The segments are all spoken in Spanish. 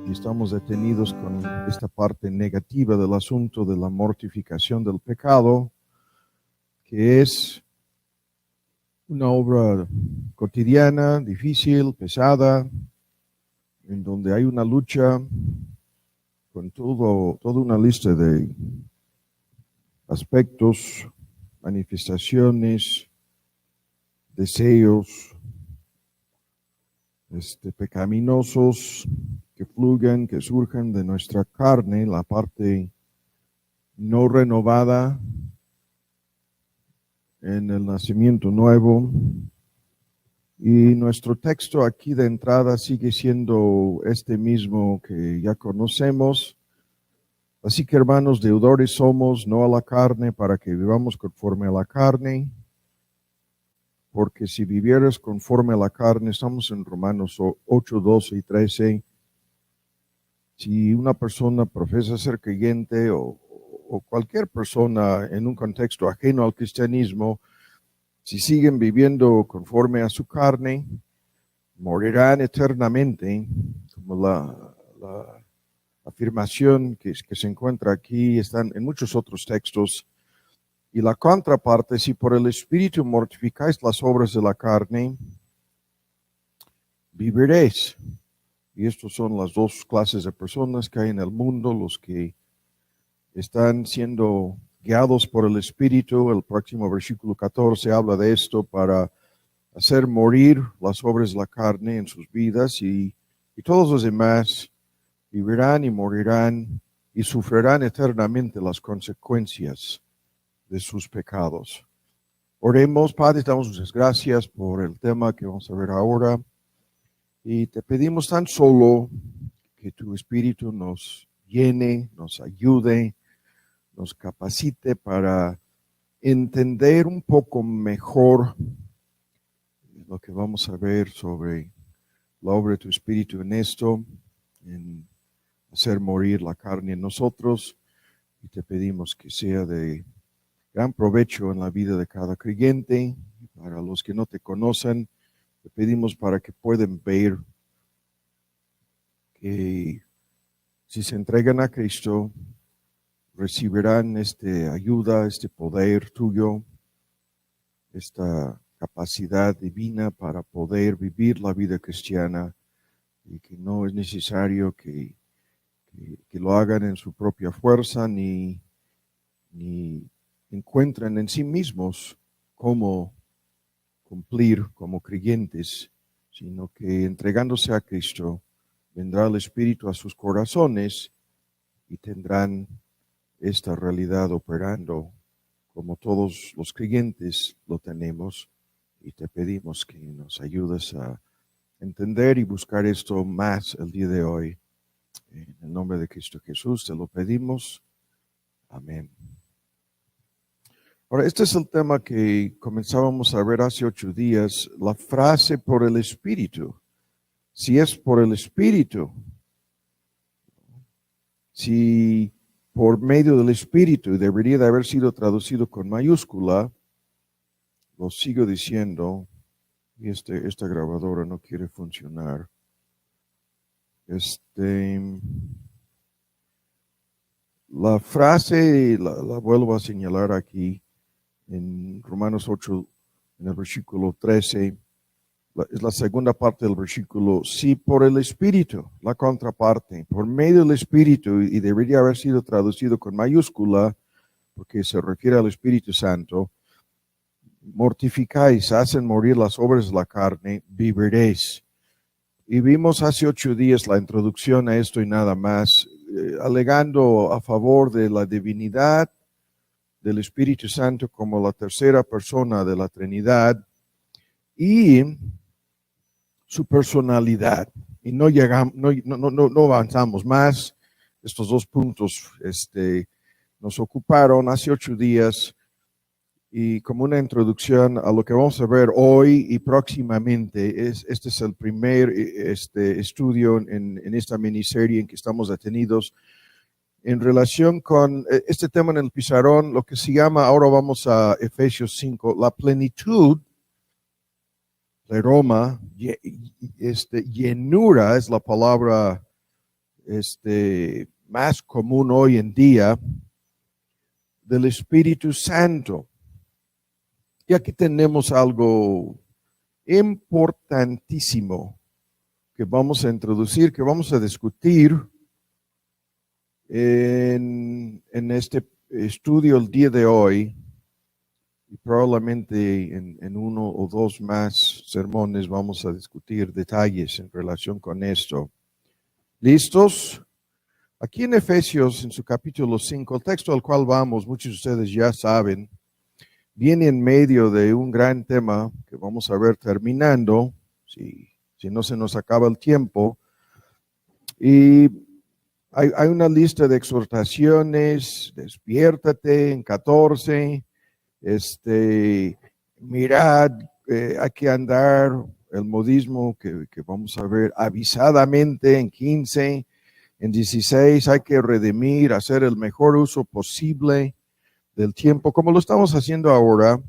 y estamos detenidos con esta parte negativa del asunto de la mortificación del pecado, que es una obra cotidiana, difícil, pesada, en donde hay una lucha con toda una lista de aspectos, manifestaciones, deseos pecaminosos que fluyen, que surgen de nuestra carne, la parte no renovada en el nacimiento nuevo. Y nuestro texto aquí de entrada sigue siendo este mismo que ya conocemos. Así que, hermanos, deudores somos, no a la carne, para que vivamos conforme a la carne. Porque si vivieras conforme a la carne, estamos en Romanos 8, 12 y 13. Si una persona profesa ser creyente o cualquier persona en un contexto ajeno al cristianismo, si siguen viviendo conforme a su carne, morirán eternamente, como la afirmación que se encuentra aquí, están en muchos otros textos. Y la contraparte, si por el Espíritu mortificáis las obras de la carne, viviréis. Y estas son las dos clases de personas que hay en el mundo, los que están siendo guiados por el Espíritu. El próximo versículo 14 habla de esto, para hacer morir las obras de la carne en sus vidas, y todos los demás vivirán y morirán y sufrirán eternamente las consecuencias de sus pecados. Oremos. Padre, damos muchas gracias por el tema que vamos a ver ahora, y te pedimos tan solo que tu Espíritu nos llene, nos ayude, nos capacite para entender un poco mejor lo que vamos a ver sobre la obra de tu Espíritu en esto, en hacer morir la carne en nosotros, y te pedimos que sea de gran provecho en la vida de cada creyente. Para los que no te conocen, te pedimos para que puedan ver que si se entregan a Cristo, recibirán ayuda, poder tuyo, esta capacidad divina para poder vivir la vida cristiana, y que no es necesario que lo hagan en su propia fuerza, ni encuentren en sí mismos cómo cumplir como creyentes, sino que entregándose a Cristo, vendrá el Espíritu a sus corazones y tendrán esta realidad operando como todos los creyentes lo tenemos. Y te pedimos que nos ayudes a entender y buscar esto más el día de hoy. En el nombre de Cristo Jesús te lo pedimos. Amén. Ahora, este es el tema que comenzábamos a ver hace 8 días, la frase por el Espíritu. Si es por el Espíritu, si por medio del Espíritu, debería de haber sido traducido con mayúscula, lo sigo diciendo, y esta grabadora no quiere funcionar. La frase, la vuelvo a señalar aquí, en Romanos 8, en el versículo 13, es la segunda parte del versículo. Si por el Espíritu, la contraparte, por medio del Espíritu, y debería haber sido traducido con mayúscula, porque se refiere al Espíritu Santo, mortificáis, hacen morir las obras de la carne, viviréis. Y vimos hace 8 días la introducción a esto y nada más, alegando a favor de la divinidad del Espíritu Santo como la tercera persona de la Trinidad y su personalidad. Y no avanzamos más. Estos 2 puntos nos ocuparon hace 8 días, y como una introducción a lo que vamos a ver hoy y próximamente, este es el primer estudio en esta miniserie en que estamos detenidos en relación con este tema en el pizarrón, lo que se llama, ahora vamos a Efesios 5, la plenitud, pleroma, llenura es la palabra más común hoy en día del Espíritu Santo. Y aquí tenemos algo importantísimo que vamos a introducir, que vamos a discutir en este estudio el día de hoy. Y probablemente en uno o dos más sermones vamos a discutir detalles en relación con esto. ¿Listos? Aquí en Efesios, en su capítulo 5, el texto al cual vamos, muchos de ustedes ya saben, viene en medio de un gran tema que vamos a ver terminando, si no se nos acaba el tiempo. Y hay una lista de exhortaciones: despiértate en 14, mirad, hay que andar, el modismo que vamos a ver, avisadamente en 15, en 16, hay que redimir, hacer el mejor uso posible del tiempo, como lo estamos haciendo ahora,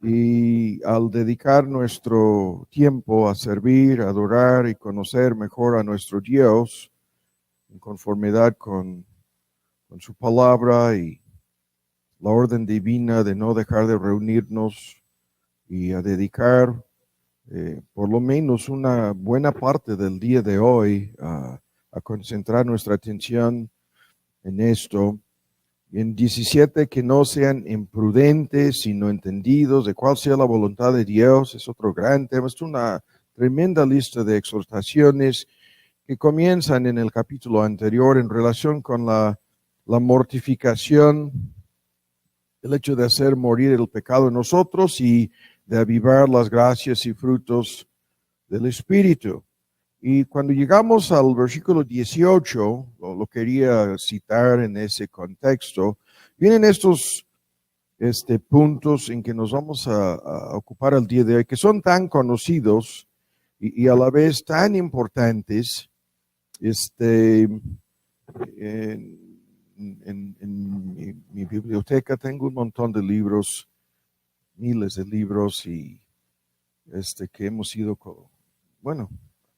y al dedicar nuestro tiempo a servir, adorar y conocer mejor a nuestro Dios, en conformidad con su palabra y la orden divina de no dejar de reunirnos y a dedicar por lo menos una buena parte del día de hoy a concentrar nuestra atención en esto. En 17, que no sean imprudentes, sino entendidos de cuál sea la voluntad de Dios. Es otro gran tema. Es una tremenda lista de exhortaciones que comienzan en el capítulo anterior en relación con la mortificación, el hecho de hacer morir el pecado en nosotros y de avivar las gracias y frutos del Espíritu. Y cuando llegamos al versículo 18, lo quería citar en ese contexto, vienen estos puntos en que nos vamos a ocupar el día de hoy, que son tan conocidos y a la vez tan importantes. En mi biblioteca tengo un montón de libros, miles de libros, y que hemos ido,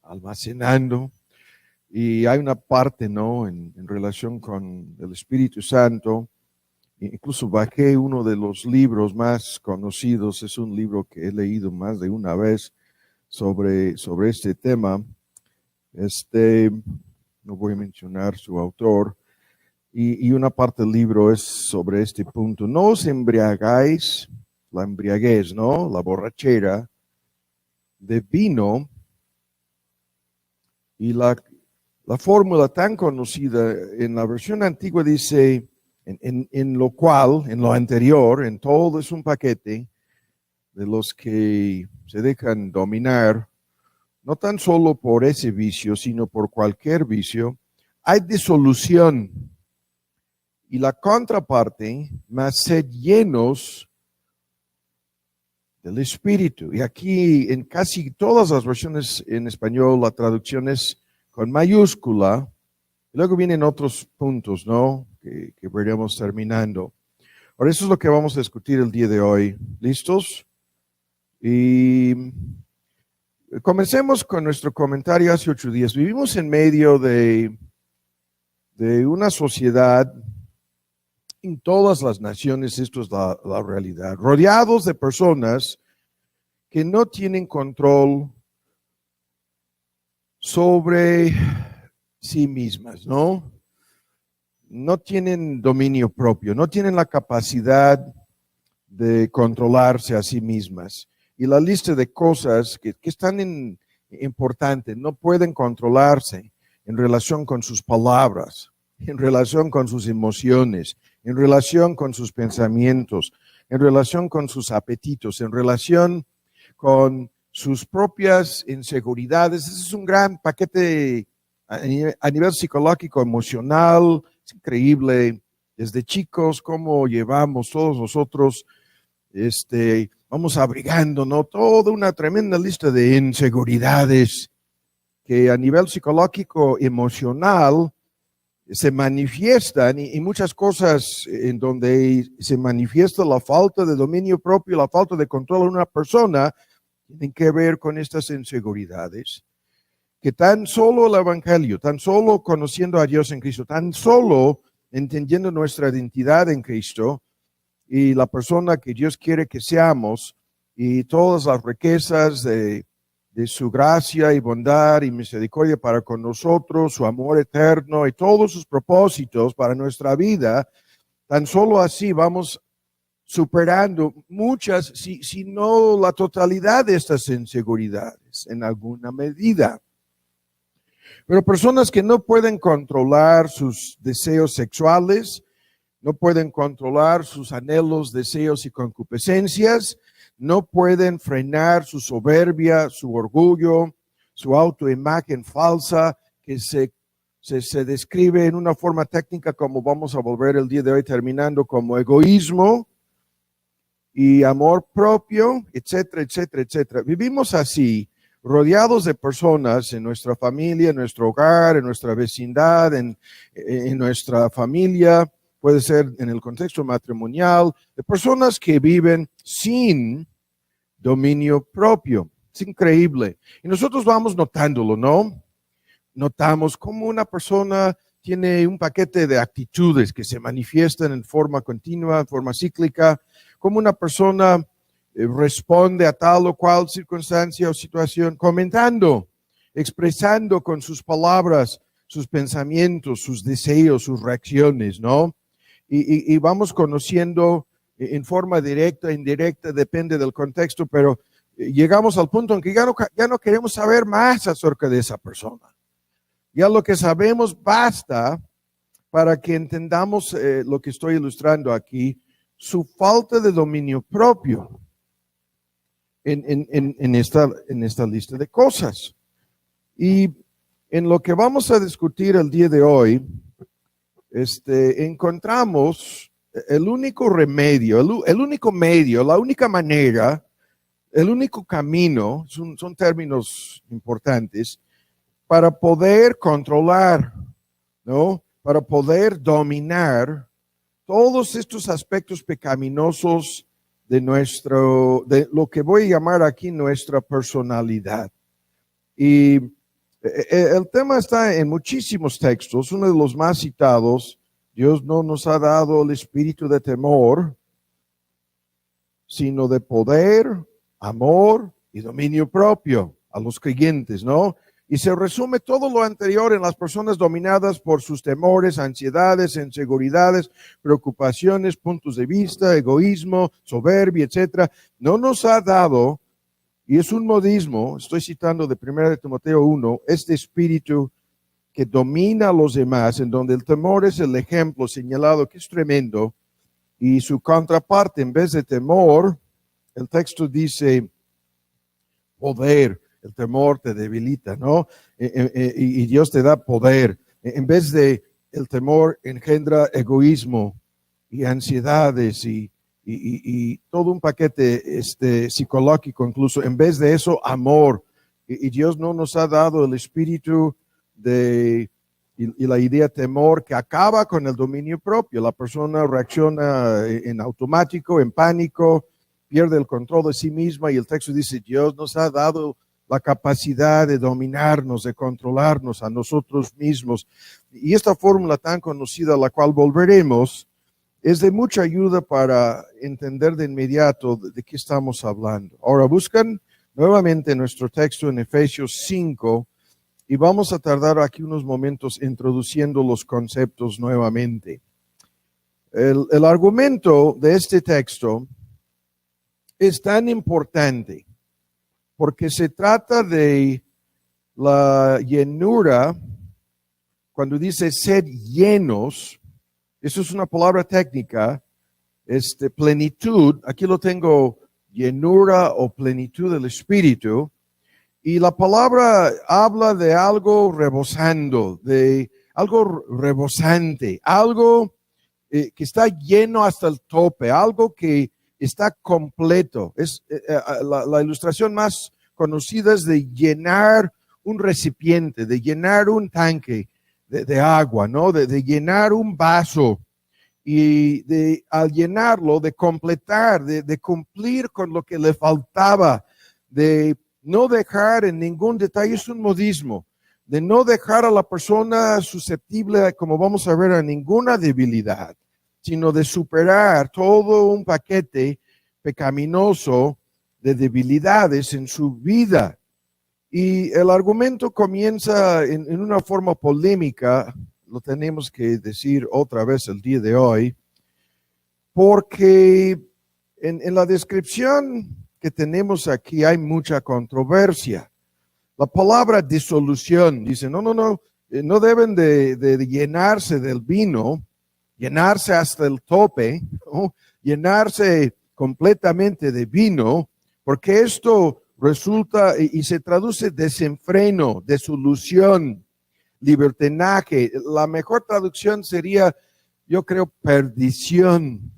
almacenando. Y hay una parte, ¿no?, en relación con el Espíritu Santo. Incluso bajé uno de los libros más conocidos, es un libro que he leído más de una vez sobre este tema. No voy a mencionar su autor. Y una parte del libro es sobre este punto. No os embriagáis, la embriaguez, ¿no?, la borrachera, de vino. Y la fórmula tan conocida en la versión antigua dice, en lo cual, en lo anterior, en todo es un paquete de los que se dejan dominar, no tan solo por ese vicio, sino por cualquier vicio, hay disolución. Y la contraparte, mas sed llenos del Espíritu. Y aquí en casi todas las versiones en español la traducción es con mayúscula. Y luego vienen otros puntos, ¿no?, que veremos terminando. Ahora, eso es lo que vamos a discutir el día de hoy. ¿Listos? Y comencemos con nuestro comentario hace 8 días. Vivimos en medio de una sociedad, en todas las naciones, esto es la realidad, rodeados de personas que no tienen control sobre sí mismas, ¿no? No tienen dominio propio, no tienen la capacidad de controlarse a sí mismas. Y la lista de cosas que están importantes, no pueden controlarse en relación con sus palabras, en relación con sus emociones, en relación con sus pensamientos, en relación con sus apetitos, en relación con sus propias inseguridades. Ese es un gran paquete a nivel psicológico, emocional. Es increíble desde chicos cómo llevamos todos nosotros, vamos abrigando, ¿no?, toda una tremenda lista de inseguridades que a nivel psicológico, emocional, se manifiestan, y muchas cosas en donde se manifiesta la falta de dominio propio, la falta de control de una persona, tienen que ver con estas inseguridades. que tan solo el Evangelio, tan solo conociendo a Dios en Cristo, tan solo entendiendo nuestra identidad en Cristo y la persona que Dios quiere que seamos y todas las riquezas de su gracia y bondad y misericordia para con nosotros, su amor eterno y todos sus propósitos para nuestra vida, tan solo así vamos superando muchas, si no la totalidad de estas inseguridades en alguna medida. Pero personas que no pueden controlar sus deseos sexuales, no pueden controlar sus anhelos, deseos y concupiscencias, no pueden frenar su soberbia, su orgullo, su autoimagen falsa, que se describe en una forma técnica como vamos a volver el día de hoy terminando como egoísmo y amor propio, etcétera, etcétera, etcétera. Vivimos así, rodeados de personas en nuestra familia, en nuestro hogar, en nuestra vecindad, en nuestra familia, puede ser en el contexto matrimonial, de personas que viven sin dominio propio. Es increíble. Y nosotros vamos notándolo, ¿no? Notamos cómo una persona tiene un paquete de actitudes que se manifiestan en forma continua, en forma cíclica, cómo una persona responde a tal o cual circunstancia o situación, comentando, expresando con sus palabras, sus pensamientos, sus deseos, sus reacciones, ¿no? Y vamos conociendo en forma directa, indirecta, depende del contexto, pero llegamos al punto en que ya no queremos saber más acerca de esa persona. Ya lo que sabemos basta para que entendamos lo que estoy ilustrando aquí, su falta de dominio propio en esta lista de cosas. Y en lo que vamos a discutir el día de hoy, encontramos el único remedio, el único medio, la única manera, el único camino, son términos importantes, para poder controlar, ¿no? Para poder dominar todos estos aspectos pecaminosos de lo que voy a llamar aquí nuestra personalidad. Y el tema está en muchísimos textos. Uno de los más citados: Dios no nos ha dado el espíritu de temor, sino de poder, amor y dominio propio a los creyentes, ¿no? Y se resume todo lo anterior en las personas dominadas por sus temores, ansiedades, inseguridades, preocupaciones, puntos de vista, egoísmo, soberbia, etcétera. No nos ha dado, y es un modismo, estoy citando de 1 Timoteo 1, este espíritu que domina a los demás, en donde el temor es el ejemplo señalado, que es tremendo, y su contraparte, en vez de temor, el texto dice poder. El temor te debilita, ¿no? Y Dios te da poder. En vez de el temor engendra egoísmo y ansiedades y todo un paquete psicológico incluso. En vez de eso, amor. Y Dios no nos ha dado el espíritu y la idea temor, que acaba con el dominio propio. La persona reacciona en automático, en pánico, pierde el control de sí misma, y el texto dice: Dios nos ha dado la capacidad de dominarnos, de controlarnos a nosotros mismos. Y esta fórmula tan conocida, a la cual volveremos, es de mucha ayuda para entender de inmediato de qué estamos hablando. Ahora buscan nuevamente nuestro texto en Efesios 5, y vamos a tardar aquí unos momentos introduciendo los conceptos nuevamente. El argumento de este texto es tan importante porque se trata de la llenura. Cuando dice sed llenos, eso es una palabra técnica, plenitud, aquí lo tengo, llenura o plenitud del espíritu, y la palabra habla de algo rebosando, de algo rebosante, algo que está lleno hasta el tope, algo que está completo. Es la ilustración más conocida es de llenar un recipiente, de llenar un tanque de agua, ¿no? De llenar un vaso, y al llenarlo, de completar, de cumplir con lo que le faltaba, de no dejar en ningún detalle. Es un modismo. de no dejar a la persona susceptible, como vamos a ver, a ninguna debilidad, sino de superar todo un paquete pecaminoso de debilidades en su vida. Y el argumento comienza en una forma polémica, lo tenemos que decir otra vez el día de hoy, porque en la descripción que tenemos aquí hay mucha controversia. La palabra disolución dice, no deben de llenarse del vino, llenarse hasta el tope, ¿no? Llenarse completamente de vino, porque esto resulta y se traduce desenfreno, disolución, libertinaje. La mejor traducción sería, yo creo, perdición.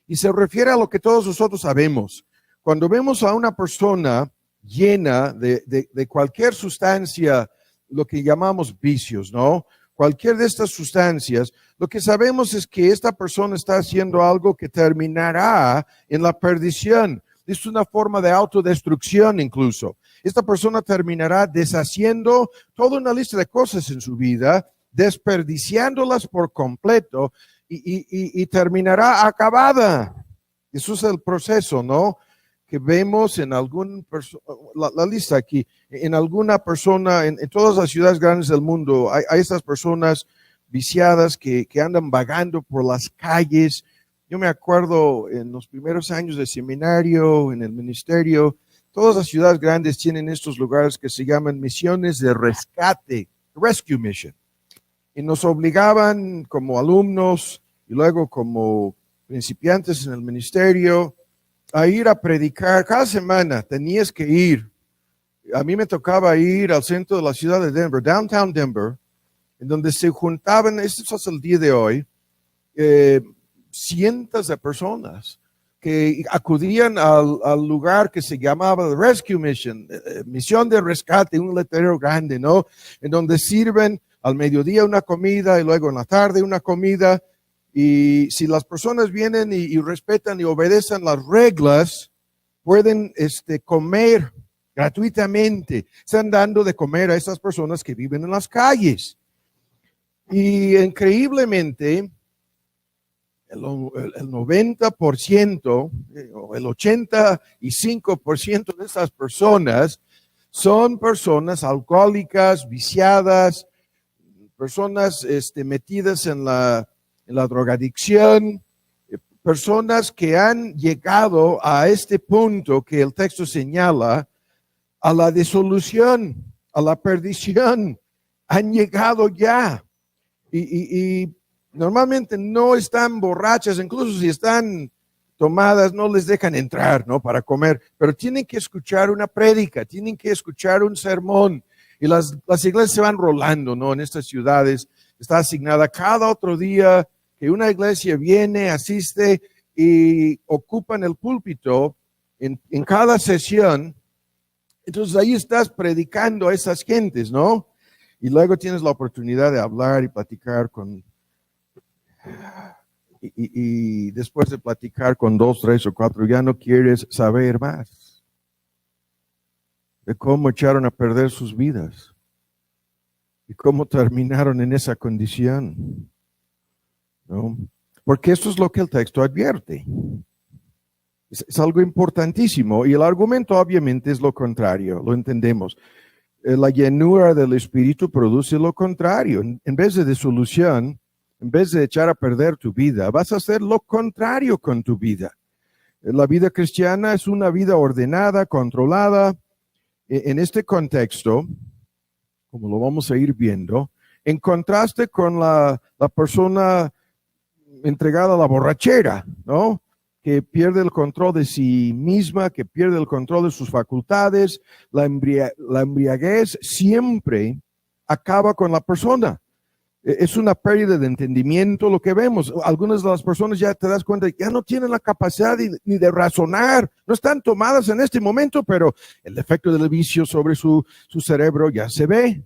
Y se refiere a lo que todos nosotros sabemos. Cuando vemos a una persona llena de cualquier sustancia, lo que llamamos vicios, ¿no? Cualquier de estas sustancias, lo que sabemos es que esta persona está haciendo algo que terminará en la perdición. Es una forma de autodestrucción incluso. Esta persona terminará deshaciendo toda una lista de cosas en su vida, desperdiciándolas por completo y terminará acabada. Eso es el proceso, ¿no? Que vemos en la lista aquí, en alguna persona, en todas las ciudades grandes del mundo, hay estas personas viciadas que andan vagando por las calles. Yo me acuerdo en los primeros años de seminario, en el ministerio, todas las ciudades grandes tienen estos lugares que se llaman misiones de rescate, rescue mission. Y nos obligaban como alumnos y luego como principiantes en el ministerio a ir a predicar. Cada semana tenías que ir. A mí me tocaba ir al centro de la ciudad de Denver, downtown Denver, en donde se juntaban, esto es hasta el día de hoy, cientos de personas que acudían al lugar que se llamaba Rescue Mission, misión de rescate, un letrero grande, ¿no? En donde sirven al mediodía una comida y luego en la tarde una comida. Y si las personas vienen y respetan y obedecen las reglas, pueden comer gratuitamente. Están dando de comer a esas personas que viven en las calles. Y increíblemente, el 90% o el 85% de esas personas son personas alcohólicas, viciadas, personas metidas en la drogadicción, personas que han llegado a este punto que el texto señala, a la disolución, a la perdición, han llegado ya. Y normalmente no están borrachas, incluso si están tomadas, no les dejan entrar, ¿no? Para comer, pero tienen que escuchar una prédica, tienen que escuchar un sermón. Y las iglesias se van rolando, ¿no? En estas ciudades está asignada cada otro día que una iglesia viene, asiste y ocupan el púlpito en cada sesión. Entonces ahí estás predicando a esas gentes, ¿no? Y luego tienes la oportunidad de hablar y platicar y después de platicar con 2, 3 o 4, ya no quieres saber más de cómo echaron a perder sus vidas y cómo terminaron en esa condición, ¿no? Porque esto es lo que el texto advierte. Es algo importantísimo y el argumento obviamente es lo contrario, lo entendemos. La llenura del Espíritu produce lo contrario. En vez de disolución, en vez de echar a perder tu vida, vas a hacer lo contrario con tu vida. La vida cristiana es una vida ordenada, controlada. En este contexto, como lo vamos a ir viendo, en contraste con la persona entregada a la borrachera, ¿no? Que pierde el control de sí misma, que pierde el control de sus facultades. La embriaguez siempre acaba con la persona. Es una pérdida de entendimiento lo que vemos. Algunas de las personas ya te das cuenta que ya no tienen la capacidad ni de razonar. No están tomadas en este momento, pero el efecto del vicio sobre su cerebro ya se ve.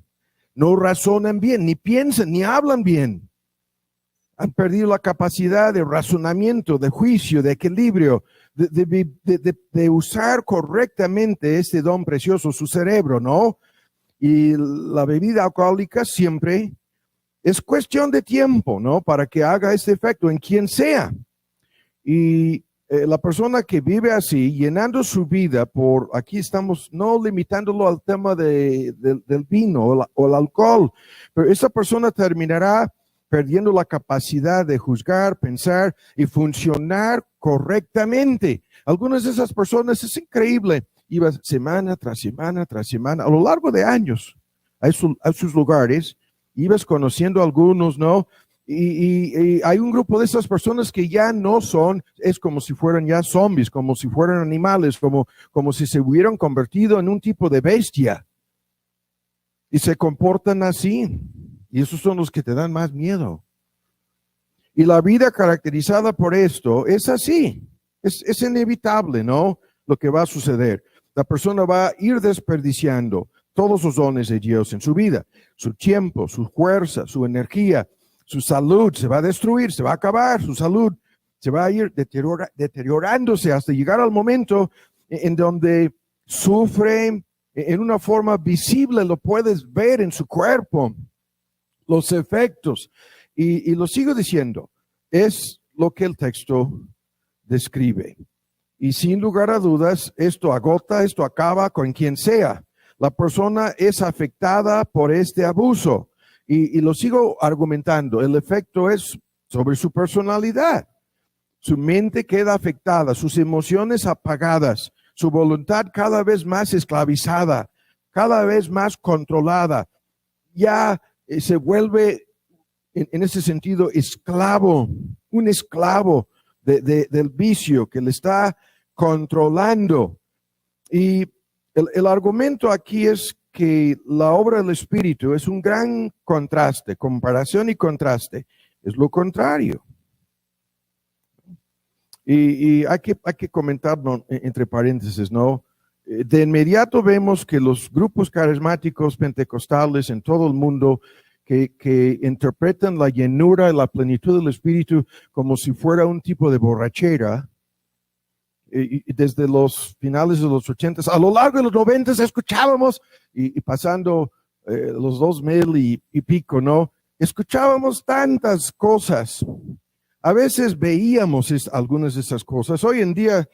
No razonan bien, ni piensan, ni hablan bien. Han perdido la capacidad de razonamiento, de juicio, de equilibrio, de usar correctamente este don precioso, su cerebro, ¿no? Y la bebida alcohólica siempre es cuestión de tiempo, ¿no? Para que haga este efecto en quien sea. Y la persona que vive así, llenando su vida por, aquí estamos no limitándolo al tema del vino o el alcohol, pero esa persona terminará perdiendo la capacidad de juzgar, pensar y funcionar correctamente. Algunas de esas personas, es increíble, iban semana tras semana tras semana, a lo largo de años, a sus lugares, ibas conociendo a algunos, ¿no? Y hay un grupo de esas personas que ya no son, es como si fueran ya zombies, como si fueran animales, como si se hubieran convertido en un tipo de bestia. Y se comportan así. Y esos son los que te dan más miedo. Y la vida caracterizada por esto es así. Es inevitable, ¿no? Lo que va a suceder. La persona va a ir desperdiciando todos los dones de Dios en su vida. Su tiempo, su fuerza, su energía. Su salud se va a destruir, se va a acabar, su salud se va a ir deteriorándose hasta llegar al momento en donde sufre en una forma visible, lo puedes ver en su cuerpo, los efectos. Y lo sigo diciendo, es lo que el texto describe. Y sin lugar a dudas, esto agota, esto acaba con quien sea. La persona es afectada por este abuso. Y lo sigo argumentando, el efecto es sobre su personalidad. Su mente queda afectada, sus emociones apagadas, su voluntad cada vez más esclavizada, cada vez más controlada. Ya se vuelve, en ese sentido, esclavo, un esclavo del vicio que le está controlando. Y el argumento aquí es que la obra del Espíritu es un gran contraste, comparación y contraste, es lo contrario. Y hay que comentarlo entre paréntesis, ¿no? De inmediato vemos que los grupos carismáticos pentecostales en todo el mundo que interpretan la llenura y la plenitud del Espíritu como si fuera un tipo de borrachera, y desde los finales de los 80s, a lo largo de los 90s escuchábamos, y pasando los 2000 y pico, ¿no? Escuchábamos tantas cosas. A veces veíamos algunas de esas cosas. Hoy en día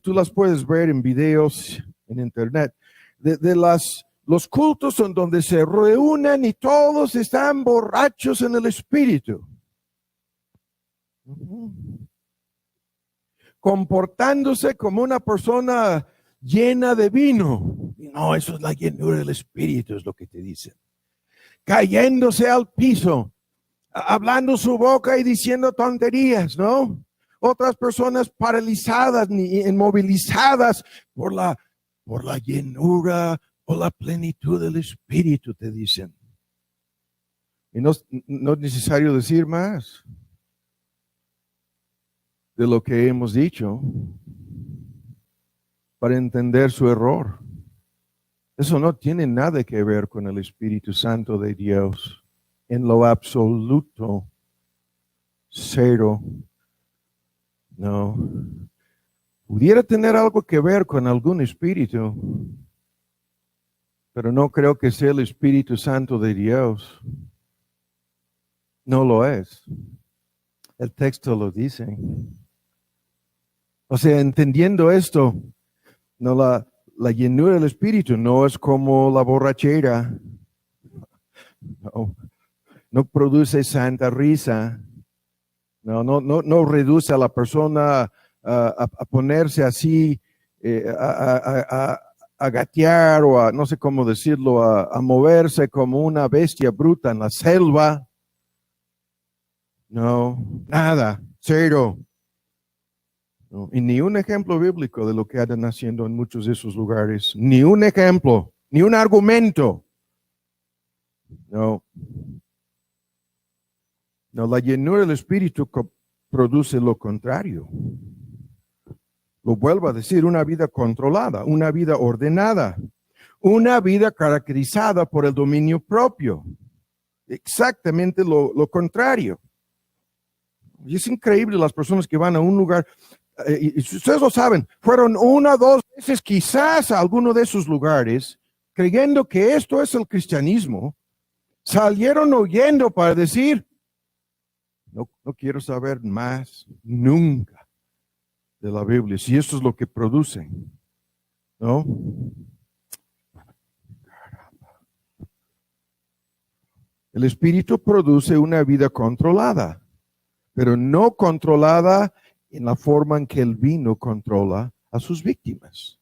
tú las puedes ver en videos, en internet, de los cultos en donde se reúnen y todos están borrachos en el espíritu. Comportándose como una persona llena de vino. Y no, eso es la llenura del espíritu, es lo que te dicen. Cayéndose al piso, hablando su boca y diciendo tonterías, ¿no? Otras personas paralizadas, inmovilizadas por la llenura o la plenitud del espíritu, te dicen. Y no es necesario decir más de lo que hemos dicho para entender su error. Eso no tiene nada que ver con el Espíritu Santo de Dios. En lo absoluto, cero. No. Pudiera tener algo que ver con algún espíritu, pero no creo que sea el Espíritu Santo de Dios. No lo es. El texto lo dice. O sea, entendiendo esto, no la llenura del Espíritu no es como la borrachera. No produce santa risa. No reduce a la persona a ponerse así, a gatear o a, no sé cómo decirlo, a moverse como una bestia bruta en la selva. No, nada, cero. No, y ni un ejemplo bíblico de lo que andan haciendo en muchos de esos lugares. Ni un ejemplo, ni un argumento. No, la llenura del Espíritu produce lo contrario. Lo vuelvo a decir, una vida controlada, una vida ordenada, una vida caracterizada por el dominio propio. Exactamente lo contrario. Y es increíble las personas que van a un lugar, y ustedes lo saben, fueron 1 o 2 veces quizás a alguno de esos lugares, creyendo que esto es el cristianismo, salieron huyendo para decir, no quiero saber más nunca de la Biblia, si esto es lo que producen, ¿no? El Espíritu produce una vida controlada, pero no controlada en la forma en que el vino controla a sus víctimas.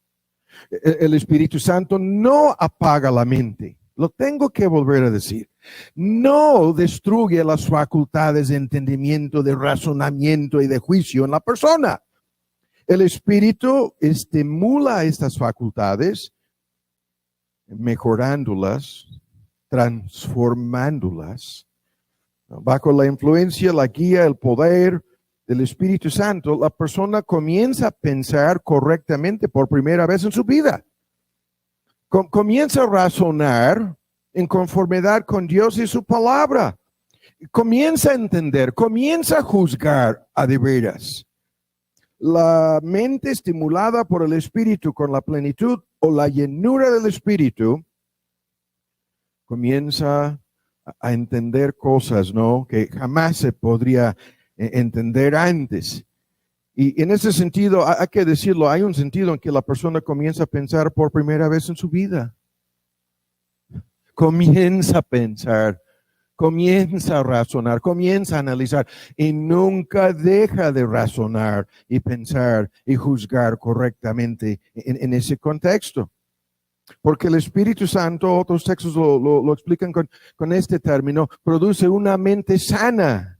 El Espíritu Santo no apaga la mente. Lo tengo que volver a decir. No destruye las facultades de entendimiento, de razonamiento y de juicio en la persona. El Espíritu estimula estas facultades, mejorándolas, transformándolas. Bajo la influencia, la guía, el poder del Espíritu Santo, la persona comienza a pensar correctamente por primera vez en su vida. Comienza a razonar en conformidad con Dios y su palabra. Comienza a entender, comienza a juzgar a de veras. La mente estimulada por el Espíritu con la plenitud o la llenura del Espíritu comienza a entender cosas, ¿no?, que jamás se podría entender antes. Y en ese sentido, hay que decirlo, hay un sentido en que la persona comienza a pensar por primera vez en su vida. Comienza a pensar, comienza a razonar, comienza a analizar y nunca deja de razonar y pensar y juzgar correctamente en ese contexto. Porque el Espíritu Santo, otros textos lo explican con este término, produce una mente sana,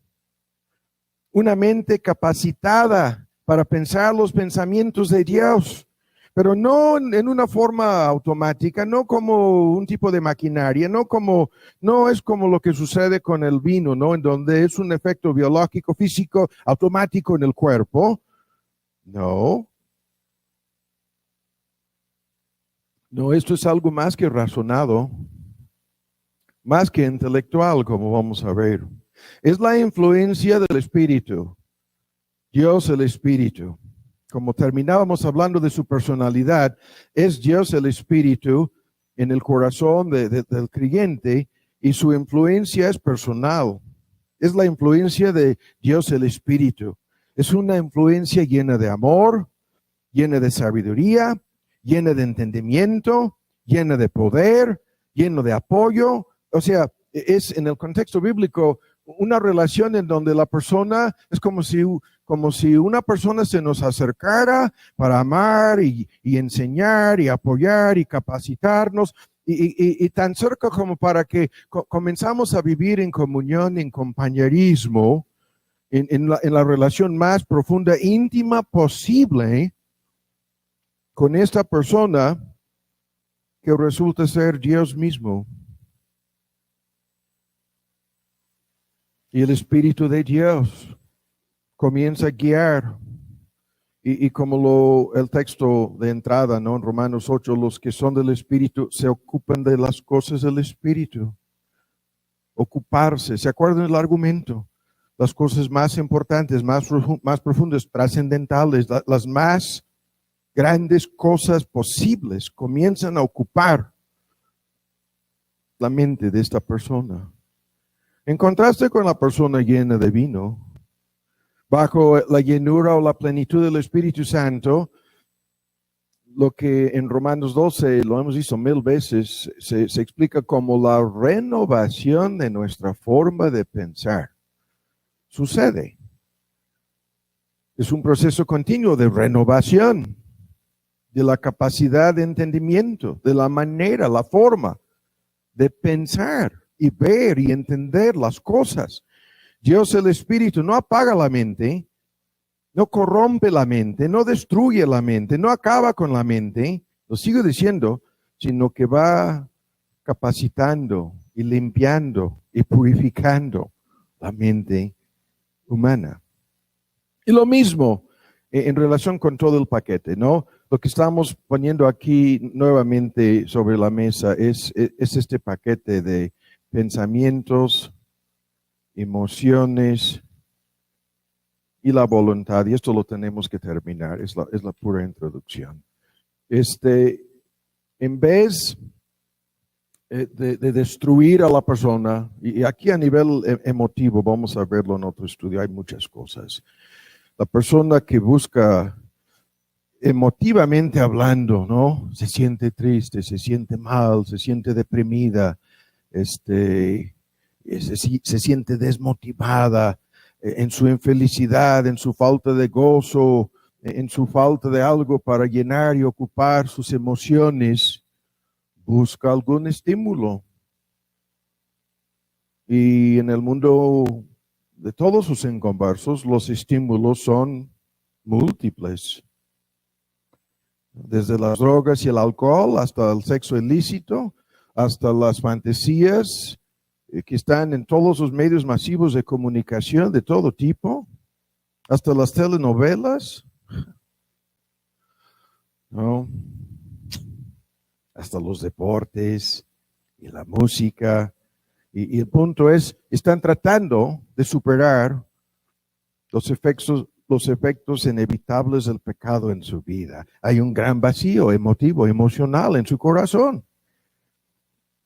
una mente capacitada para pensar los pensamientos de Dios, pero no en una forma automática, no como un tipo de maquinaria, no es como lo que sucede con el vino, ¿no?, en donde es un efecto biológico, físico, automático en el cuerpo. No, esto es algo más que razonado, más que intelectual, como vamos a ver. Es la influencia del Espíritu, Dios el Espíritu. Como terminábamos hablando de su personalidad, es Dios el Espíritu en el corazón del creyente y su influencia es personal. Es la influencia de Dios el Espíritu. Es una influencia llena de amor, llena de sabiduría, llena de entendimiento, llena de poder, lleno de apoyo. O sea, es en el contexto bíblico una relación en donde la persona es como si una persona se nos acercara para amar y enseñar y apoyar y capacitarnos y tan cerca como para que comenzamos a vivir en comunión, en compañerismo, en la relación más profunda, íntima posible con esta persona que resulta ser Dios mismo. Y el Espíritu de Dios comienza a guiar. Y como el texto de entrada, ¿no?, en Romanos 8, los que son del Espíritu se ocupan de las cosas del Espíritu. Ocuparse, ¿se acuerdan del argumento? Las cosas más importantes, más profundas, trascendentales, las más grandes cosas posibles comienzan a ocupar la mente de esta persona. En contraste con la persona llena de vino, bajo la llenura o la plenitud del Espíritu Santo, lo que en Romanos 12, lo hemos visto 1000 veces, se explica como la renovación de nuestra forma de pensar. Sucede. Es un proceso continuo de renovación de la capacidad de entendimiento, de la manera, la forma de pensar y ver y entender las cosas. Dios el Espíritu no apaga la mente, no corrompe la mente, no destruye la mente, no acaba con la mente, lo sigo diciendo, sino que va capacitando y limpiando y purificando la mente humana. Y lo mismo en relación con todo el paquete, ¿no? Lo que estamos poniendo aquí nuevamente sobre la mesa es este paquete de pensamientos, emociones y la voluntad. Y esto lo tenemos que terminar, es la pura introducción. En vez de destruir a la persona. Y aquí a nivel emotivo, vamos a verlo en otro estudio, hay muchas cosas. La persona que busca emotivamente hablando, ¿no? Se siente triste, se siente mal, se siente deprimida, se siente desmotivada en su infelicidad, en su falta de gozo, en su falta de algo para llenar y ocupar sus emociones, busca algún estímulo. Y en el mundo de todos sus inconversos, los estímulos son múltiples. Desde las drogas y el alcohol hasta el sexo ilícito, hasta las fantasías que están en todos los medios masivos de comunicación de todo tipo, hasta las telenovelas, ¿no? Hasta los deportes y la música. Y el punto es, están tratando de superar los efectos inevitables del pecado en su vida. Hay un gran vacío emotivo, emocional en su corazón.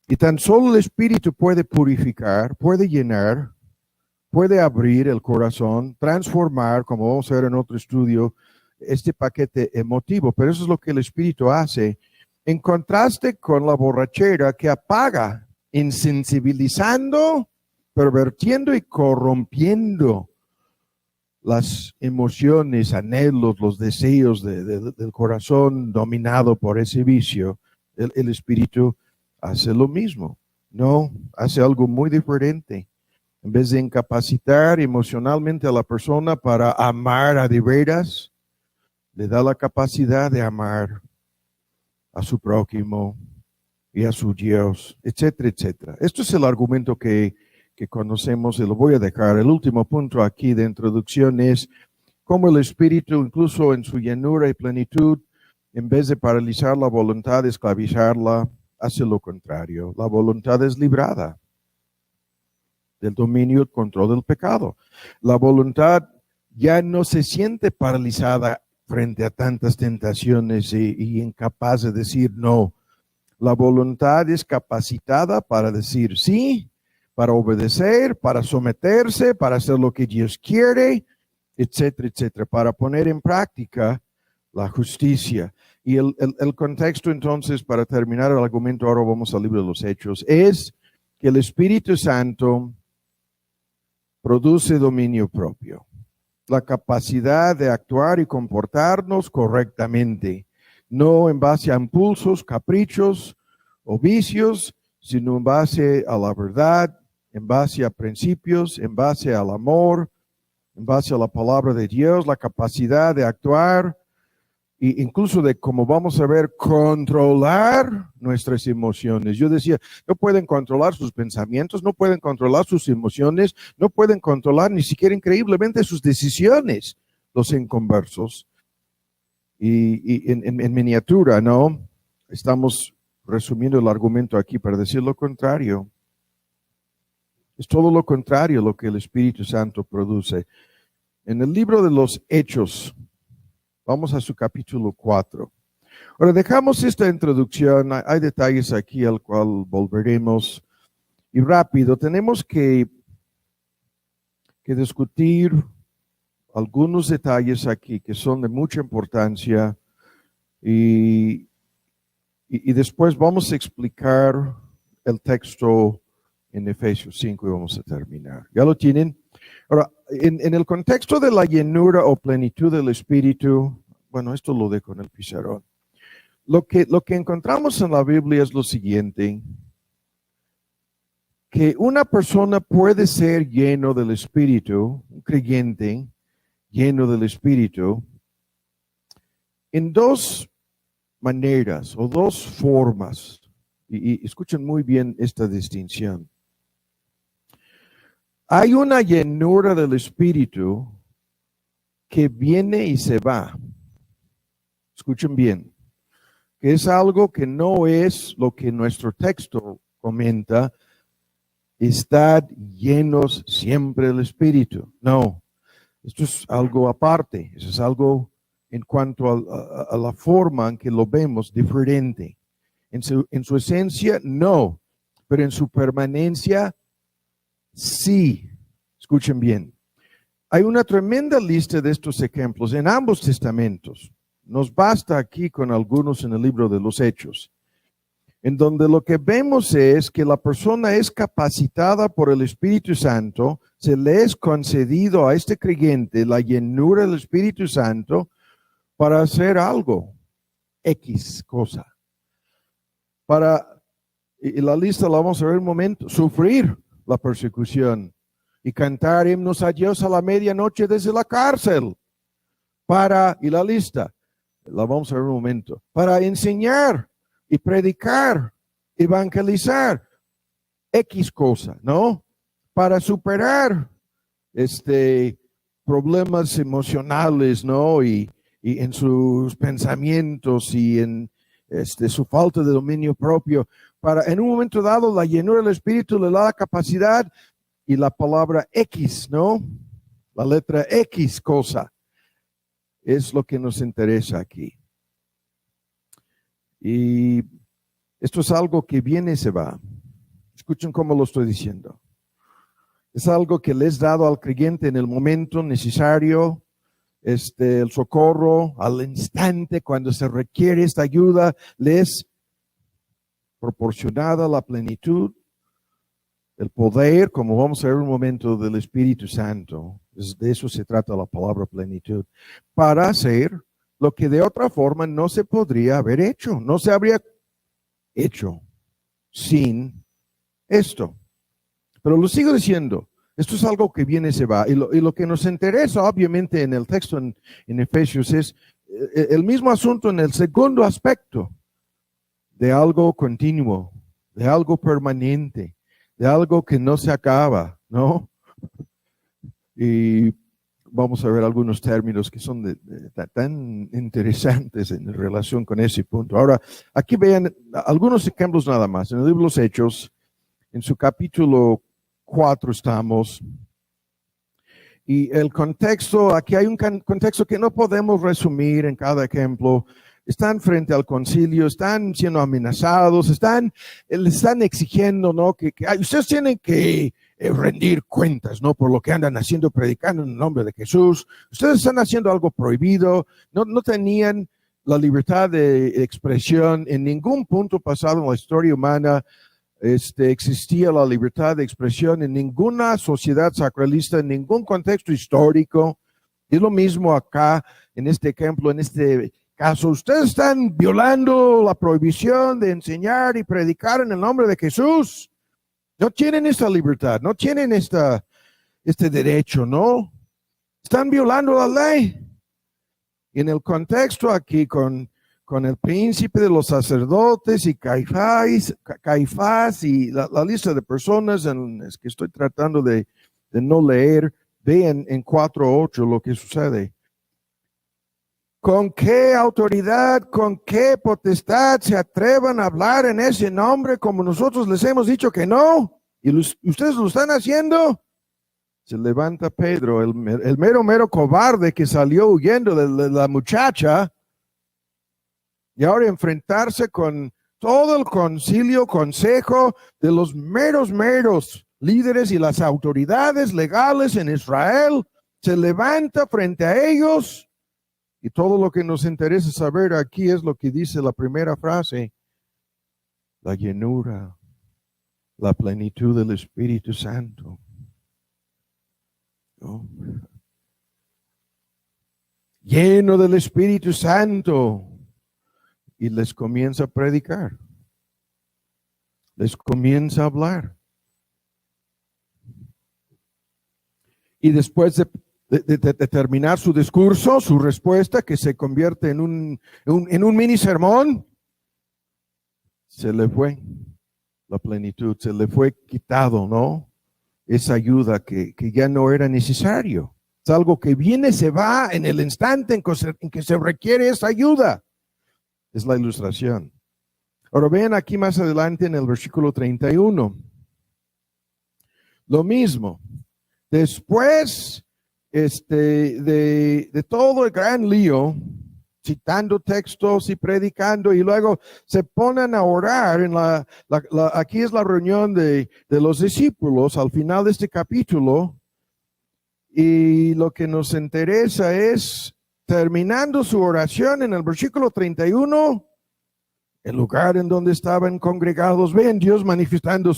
Y tan solo el Espíritu puede purificar, puede llenar, puede abrir el corazón, transformar, como vamos a ver en otro estudio, este paquete emotivo. Pero eso es lo que el Espíritu hace, en contraste con la borrachera que apaga, insensibilizando, pervertiendo y corrompiendo las emociones, anhelos, los deseos del corazón dominado por ese vicio. El Espíritu hace lo mismo, no, hace algo muy diferente. En vez de incapacitar emocionalmente a la persona para amar a de veras, le da la capacidad de amar a su prójimo y a su Dios, etcétera, etcétera. Esto es el argumento que conocemos y lo voy a dejar. El último punto aquí de introducción es cómo el Espíritu, incluso en su llenura y plenitud, en vez de paralizar la voluntad, esclavizarla, hace lo contrario. La voluntad es librada del dominio y control del pecado. La voluntad ya no se siente paralizada frente a tantas tentaciones y incapaz de decir no. La voluntad es capacitada para decir sí, para obedecer, para someterse, para hacer lo que Dios quiere, etcétera, etcétera, para poner en práctica la justicia. Y el contexto entonces, para terminar el argumento, ahora vamos al libro de los Hechos, es que el Espíritu Santo produce dominio propio, la capacidad de actuar y comportarnos correctamente, no en base a impulsos, caprichos o vicios, sino en base a la verdad, en base a principios, en base al amor, en base a la palabra de Dios, la capacidad de actuar e incluso de, como vamos a ver, controlar nuestras emociones. Yo decía, no pueden controlar sus pensamientos, no pueden controlar sus emociones, no pueden controlar ni siquiera increíblemente sus decisiones, los inconversos. Y en miniatura, ¿no? Estamos resumiendo el argumento aquí para decir lo contrario. Es todo lo contrario lo que el Espíritu Santo produce. En el libro de los Hechos, vamos a su capítulo 4. Ahora dejamos esta introducción, hay detalles aquí al cual volveremos. Y rápido, tenemos que discutir algunos detalles aquí que son de mucha importancia y después vamos a explicar el texto en Efesios 5 y vamos a terminar. ¿Ya lo tienen? Ahora, en el contexto de la llenura o plenitud del Espíritu, bueno, esto lo dejo en el pizarrón. Lo que encontramos en la Biblia es lo siguiente, que una persona puede ser lleno del Espíritu, un creyente lleno del Espíritu, en dos maneras o dos formas. Y escuchen muy bien esta distinción. Hay una llenura del Espíritu que viene y se va. Escuchen bien, que es algo que no es lo que nuestro texto comenta, estad llenos siempre del Espíritu. No, esto es algo aparte, eso es algo en cuanto a la forma en que lo vemos diferente. En su esencia, no, pero en su permanencia, sí. Escuchen bien. Hay una tremenda lista de estos ejemplos en ambos testamentos. Nos basta aquí con algunos en el libro de los Hechos, en donde lo que vemos es que la persona es capacitada por el Espíritu Santo, se le es concedido a este creyente la llenura del Espíritu Santo para hacer algo, X cosa. Y la lista la vamos a ver un momento, sufrir la persecución y cantar himnos a Dios a la medianoche desde la cárcel. Y la lista, la vamos a ver un momento, para enseñar y predicar, evangelizar, X cosa, ¿no? Para superar problemas emocionales, ¿no? Y en sus pensamientos y en su falta de dominio propio. En un momento dado, la llenura del Espíritu le da la capacidad y la palabra X, ¿no? La letra X cosa. Es lo que nos interesa aquí. Y esto es algo que viene y se va. Escuchen cómo lo estoy diciendo. Es algo que le es dado al creyente en el momento necesario, el socorro, al instante, cuando se requiere esta ayuda, le es proporcionada la plenitud, el poder, como vamos a ver un momento, del Espíritu Santo. De eso se trata la palabra plenitud, para hacer lo que de otra forma no se podría haber hecho, no se habría hecho sin esto. Pero lo sigo diciendo, esto es algo que viene y se va. Y lo que nos interesa, obviamente, en el texto en Efesios es el mismo asunto en el segundo aspecto de algo continuo, de algo permanente, de algo que no se acaba, ¿no? Y vamos a ver algunos términos que son tan interesantes en relación con ese punto. Ahora, aquí vean algunos ejemplos nada más. En el libro de los Hechos, en su capítulo 4 estamos. Y el contexto, aquí hay un contexto que no podemos resumir en cada ejemplo. Están frente al concilio, están siendo amenazados, le están exigiendo, ¿no? Que ustedes tienen que rendir cuentas, ¿no? Por lo que andan haciendo, predicando en el nombre de Jesús. Ustedes están haciendo algo prohibido, no tenían la libertad de expresión en ningún punto pasado en la historia humana. Existía la libertad de expresión en ninguna sociedad sacralista, en ningún contexto histórico. Es lo mismo acá, en este ejemplo, en este caso. Ustedes están violando la prohibición de enseñar y predicar en el nombre de Jesús. No tienen esta libertad, no tienen este derecho, ¿no? Están violando la ley. Y en el contexto aquí con el príncipe de los sacerdotes y Caifás y la lista de personas es que estoy tratando de no leer, vean en 4:8 lo que sucede. ¿Con qué autoridad, con qué potestad se atrevan a hablar en ese nombre como nosotros les hemos dicho que no? ¿Y ustedes lo están haciendo? Se levanta Pedro, el mero cobarde que salió huyendo de la muchacha, y ahora enfrentarse con todo el concilio, consejo de los meros líderes y las autoridades legales en Israel, se levanta frente a ellos. Y todo lo que nos interesa saber aquí es lo que dice la primera frase: la llenura, la plenitud del Espíritu Santo. ¿No? Lleno del Espíritu Santo. Y les comienza a predicar. Les comienza a hablar. Y después de terminar su discurso, su respuesta, que se convierte en un mini sermón, se le fue la plenitud, se le fue quitado, ¿no? Esa ayuda que ya no era necesario. Es algo que viene, se va en el instante en que se requiere esa ayuda. Es la ilustración. Ahora vean aquí más adelante en el versículo 31. Lo mismo. Después de todo el gran lío, citando textos y predicando, y luego se ponen a orar aquí es la reunión de los discípulos al final de este capítulo, y lo que nos interesa es, terminando su oración en el versículo 31, el lugar en donde estaban congregados, ven Dios manifestando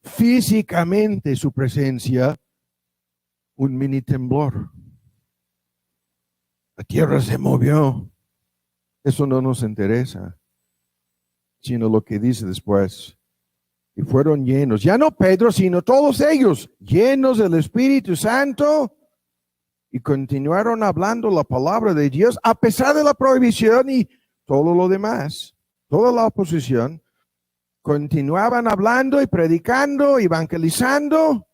físicamente su presencia, un mini temblor. La tierra se movió. Eso no nos interesa, sino lo que dice después. Y fueron llenos, ya no Pedro, sino todos ellos, llenos del Espíritu Santo, y continuaron hablando la palabra de Dios a pesar de la prohibición y todo lo demás. Toda la oposición continuaban hablando y predicando, evangelizando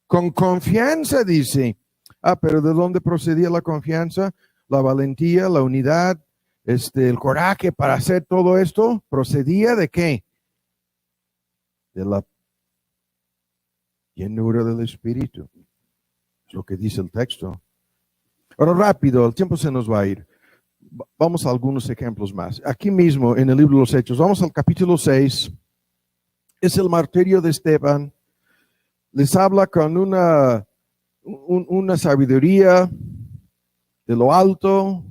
con confianza, dice. Pero ¿de dónde procedía la confianza? La valentía, la unidad, el coraje para hacer todo esto. ¿Procedía de qué? De la llenura del Espíritu. Es lo que dice el texto. Ahora rápido, el tiempo se nos va a ir. Vamos a algunos ejemplos más. Aquí mismo en el libro de los Hechos, vamos al capítulo 6. Es el martirio de Esteban. Les habla con una sabiduría de lo alto,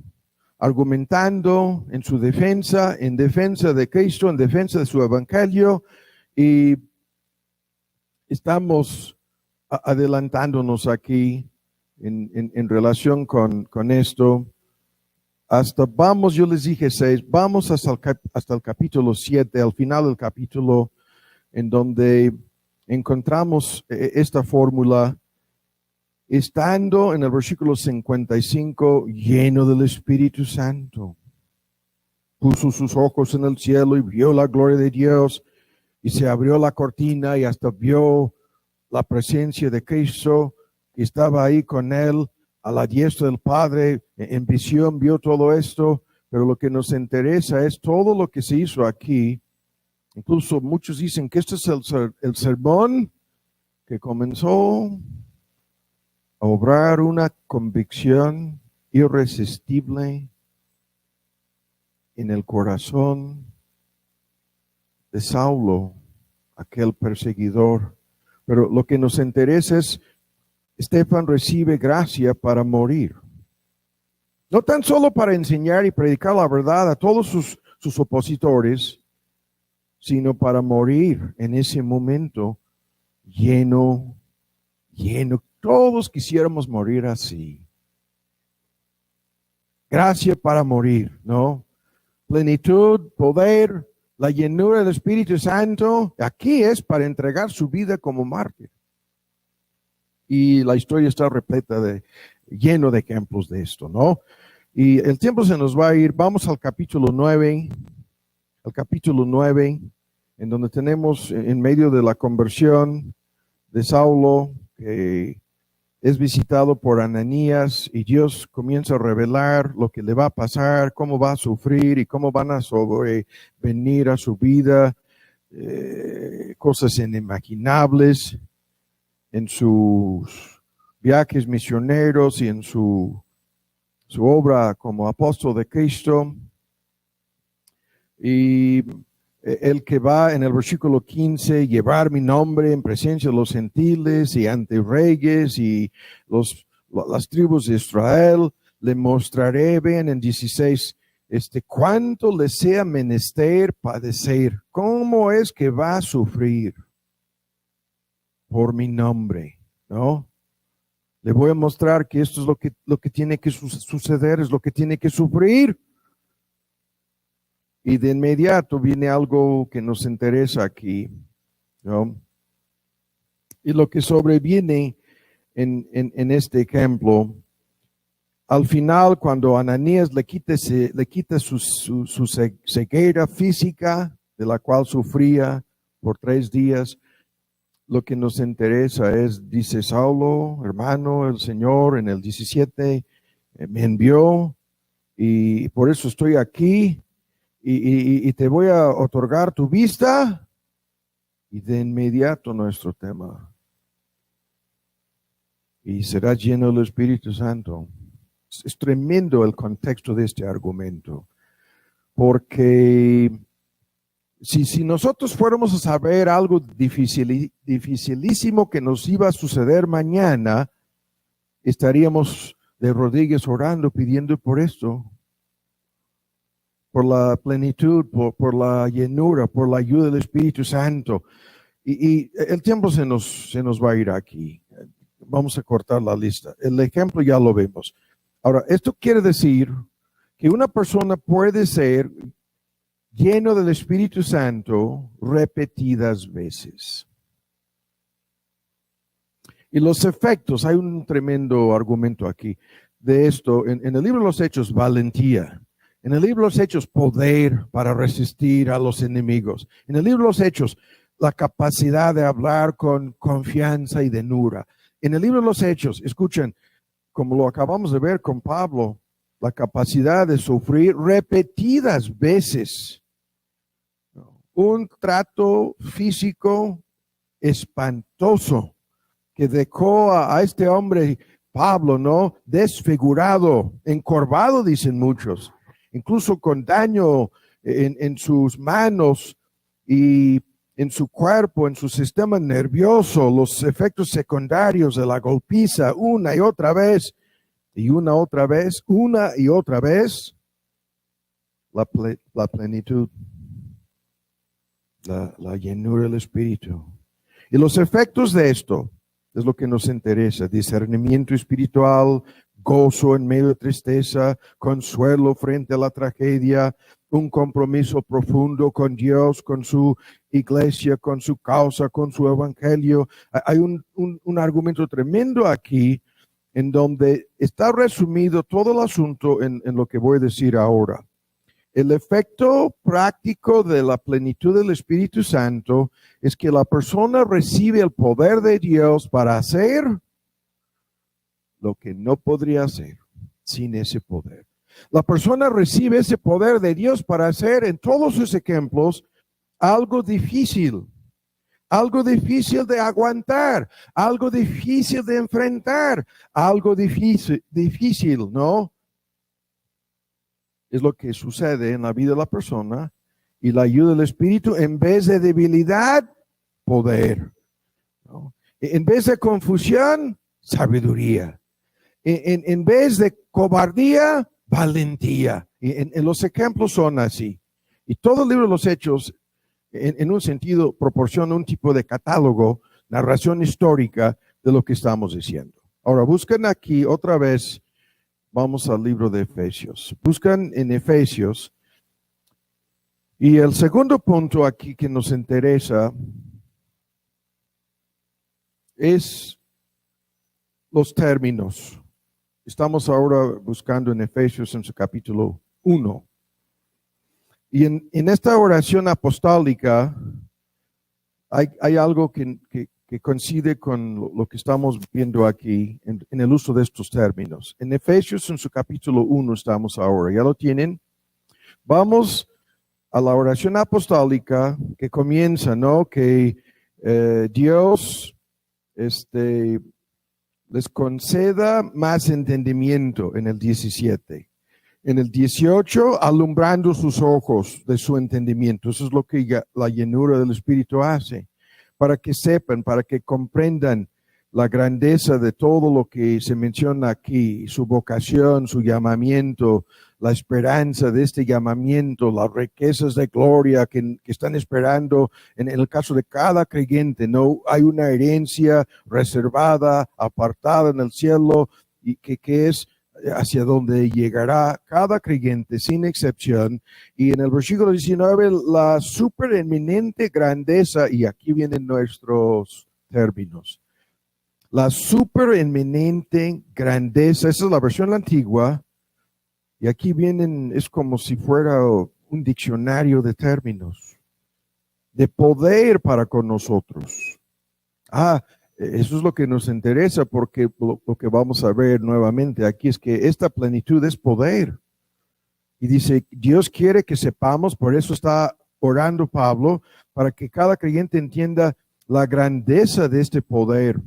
argumentando en su defensa, en defensa de Cristo, en defensa de su evangelio, y estamos adelantándonos aquí en relación con esto. Yo les dije 6, vamos hasta el capítulo 7, al final del capítulo, en donde encontramos esta fórmula, estando en el versículo 55, lleno del Espíritu Santo. Puso sus ojos en el cielo y vio la gloria de Dios, y se abrió la cortina y hasta vio la presencia de Cristo, que estaba ahí con él a la diestra del Padre. En visión vio todo esto, pero lo que nos interesa es todo lo que se hizo aquí. Incluso muchos dicen que este es el sermón que comenzó a obrar una convicción irresistible en el corazón de Saulo, aquel perseguidor. Pero lo que nos interesa es, Esteban recibe gracia para morir. No tan solo para enseñar y predicar la verdad a todos sus opositores, sino para morir en ese momento lleno. Todos quisiéramos morir así. Gracia para morir, ¿no? Plenitud, poder, la llenura del Espíritu Santo. Aquí es para entregar su vida como mártir. Y la historia está repleta lleno de ejemplos de esto, ¿no? Y el tiempo se nos va a ir. Vamos al capítulo 9. Al capítulo 9, en donde tenemos en medio de la conversión de Saulo, que es visitado por Ananías, y Dios comienza a revelar lo que le va a pasar, cómo va a sufrir y cómo van a sobrevenir a su vida, cosas inimaginables en sus viajes misioneros y en su obra como apóstol de Cristo. Y el que va en el versículo 15, llevar mi nombre en presencia de los gentiles y ante reyes y las tribus de Israel, le mostraré, ven en 16, cuánto le sea menester padecer, cómo es que va a sufrir por mi nombre, ¿no? Le voy a mostrar que esto es lo que tiene que suceder, es lo que tiene que sufrir. Y de inmediato viene algo que nos interesa aquí, ¿no? Y lo que sobreviene en este ejemplo, al final, cuando Ananías le quita su ceguera física, de la cual sufría por 3 días, lo que nos interesa es, dice Saulo, hermano, el Señor en el 17 me envió y por eso estoy aquí. Y te voy a otorgar tu vista. Y de inmediato nuestro tema. Y serás lleno del Espíritu Santo. es tremendo el contexto de este argumento, porque si nosotros fuéramos a saber algo dificilísimo que nos iba a suceder mañana, estaríamos de rodillas orando, pidiendo por esto, por la plenitud, por la llenura, por la ayuda del Espíritu Santo. Y el tiempo se nos va a ir aquí. Vamos a cortar la lista. El ejemplo ya lo vemos. Ahora, esto quiere decir que una persona puede ser lleno del Espíritu Santo repetidas veces. Y los efectos, hay un tremendo argumento aquí de esto. En el libro de los Hechos, valentía. En el libro de los Hechos, poder para resistir a los enemigos. En el libro de los Hechos, la capacidad de hablar con confianza y denura. En el libro de los Hechos, escuchen, como lo acabamos de ver con Pablo, la capacidad de sufrir repetidas veces un trato físico espantoso que dejó a este hombre, Pablo, ¿no? Desfigurado, encorvado, dicen muchos, incluso con daño en sus manos y en su cuerpo, en su sistema nervioso, los efectos secundarios de la golpiza una y otra vez, y una otra vez, una y otra vez, la plenitud, la llenura del Espíritu. Y los efectos de esto es lo que nos interesa: discernimiento espiritual, gozo en medio de tristeza, consuelo frente a la tragedia, un compromiso profundo con Dios, con su iglesia, con su causa, con su evangelio. Hay un argumento tremendo aquí en donde está resumido todo el asunto en lo que voy a decir ahora. El efecto práctico de la plenitud del Espíritu Santo es que la persona recibe el poder de Dios para hacer lo que no podría hacer sin ese poder. La persona recibe ese poder de Dios para hacer, en todos sus ejemplos, algo difícil de aguantar, algo difícil de enfrentar, algo difícil, ¿no? Es lo que sucede en la vida de la persona, y la ayuda del Espíritu, en vez de debilidad, poder, ¿no? En vez de confusión, sabiduría. En vez de cobardía, valentía. En los ejemplos son así. Y todo el libro de los Hechos, en un sentido, proporciona un tipo de catálogo, narración histórica de lo que estamos diciendo. Ahora, buscan aquí otra vez, vamos al libro de Efesios. Buscan en Efesios, y el segundo punto aquí que nos interesa es los términos. Estamos ahora buscando en Efesios en su capítulo 1. Y en esta oración apostólica hay algo que coincide con lo que estamos viendo aquí en el uso de estos términos. En Efesios en su capítulo 1 estamos ahora. ¿Ya lo tienen? Vamos a la oración apostólica que comienza, ¿no? Que Dios les conceda más entendimiento en el 17. En el 18, alumbrando sus ojos de su entendimiento. Eso es lo que la llenura del Espíritu hace. Para que sepan, para que comprendan la grandeza de todo lo que se menciona aquí. Su vocación, su llamamiento, la esperanza de este llamamiento, las riquezas de gloria que están esperando en el caso de cada creyente. No hay una herencia reservada, apartada en el cielo, y que es hacia donde llegará cada creyente sin excepción. Y en el versículo 19, la supereminente grandeza, y aquí vienen nuestros términos. La supereminente grandeza, esa es la versión antigua, y aquí vienen, es como si fuera un diccionario de términos, de poder para con nosotros. Eso es lo que nos interesa, porque lo que vamos a ver nuevamente aquí es que esta plenitud es poder. Y dice, Dios quiere que sepamos, por eso está orando Pablo, para que cada creyente entienda la grandeza de este poder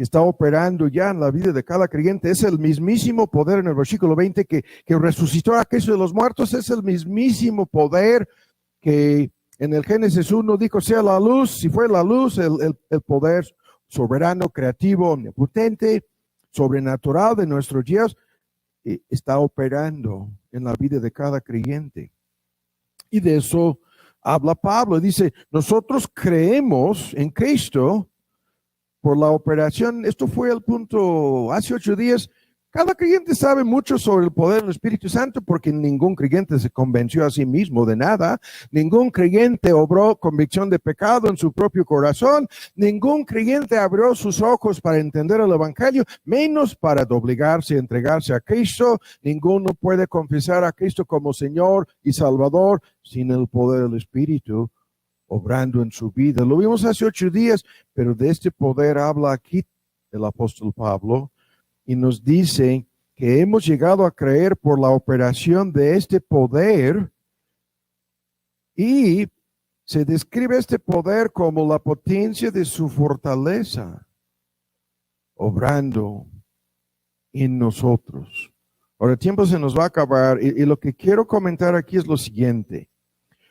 que está operando ya en la vida de cada creyente. Es el mismísimo poder en el versículo 20 que resucitó a Cristo de los muertos. Es el mismísimo poder que en el Génesis 1 dijo sea la luz. Si fue la luz, el poder soberano, creativo, omnipotente, sobrenatural de nuestro Dios está operando en la vida de cada creyente. Y de eso habla Pablo. Dice, nosotros creemos en Cristo por la operación. Esto fue el punto hace 8 días. Cada creyente sabe mucho sobre el poder del Espíritu Santo porque ningún creyente se convenció a sí mismo de nada. Ningún creyente obró convicción de pecado en su propio corazón. Ningún creyente abrió sus ojos para entender el Evangelio, menos para obligarse a entregarse a Cristo. Ninguno puede confesar a Cristo como Señor y Salvador sin el poder del Espíritu obrando en su vida. Lo vimos hace 8 días, pero de este poder habla aquí el apóstol Pablo. Y nos dice que hemos llegado a creer por la operación de este poder, y se describe este poder como la potencia de su fortaleza, obrando en nosotros. Ahora el tiempo se nos va a acabar y lo que quiero comentar aquí es lo siguiente.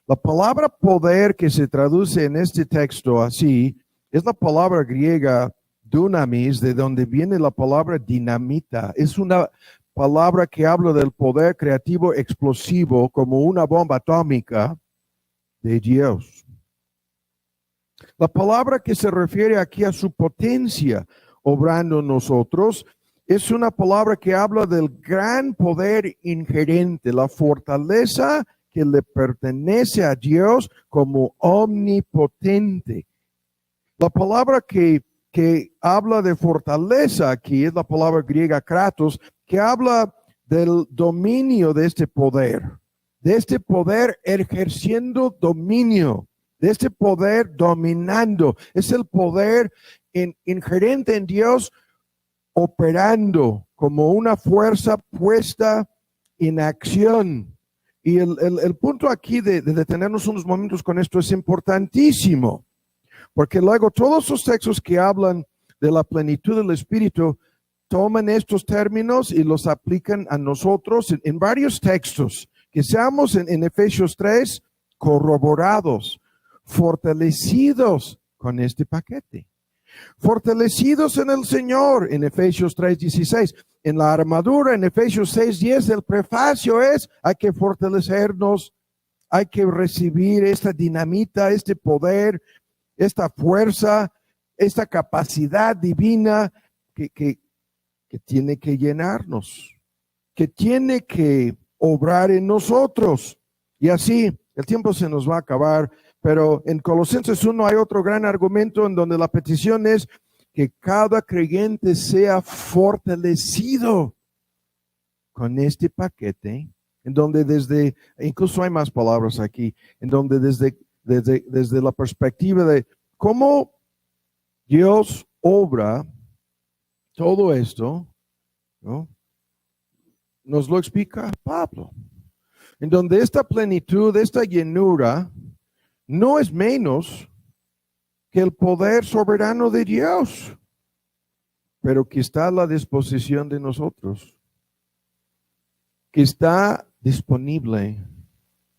La palabra poder que se traduce en este texto así es la palabra griega dunamis, de donde viene la palabra dinamita. Es una palabra que habla del poder creativo explosivo como una bomba atómica de Dios. La palabra que se refiere aquí a su potencia obrando en nosotros es una palabra que habla del gran poder inherente, la fortaleza que le pertenece a Dios como omnipotente. La palabra que habla de fortaleza aquí es la palabra griega kratos, que habla del dominio de este poder ejerciendo dominio, de este poder dominando. Es el poder inherente en Dios operando como una fuerza puesta en acción. Y el punto aquí de detenernos unos momentos con esto es importantísimo. Porque luego todos los textos que hablan de la plenitud del Espíritu toman estos términos y los aplican a nosotros en varios textos. Que seamos en Efesios 3 corroborados, fortalecidos con este paquete. Fortalecidos en el Señor en Efesios 3:16. En la armadura en Efesios 6:10 el prefacio es: hay que fortalecernos, hay que recibir esta dinamita, este poder, esta fuerza, esta capacidad divina que tiene que llenarnos, que tiene que obrar en nosotros. Y así, el tiempo se nos va a acabar, pero en Colosenses 1 hay otro gran argumento en donde la petición es que cada creyente sea fortalecido con este paquete, en donde incluso hay más palabras aquí, en donde desde la perspectiva de cómo Dios obra todo esto, ¿no? Nos lo explica Pablo, en donde esta plenitud, esta llenura, no es menos que el poder soberano de Dios, pero que está a la disposición de nosotros, que está disponible,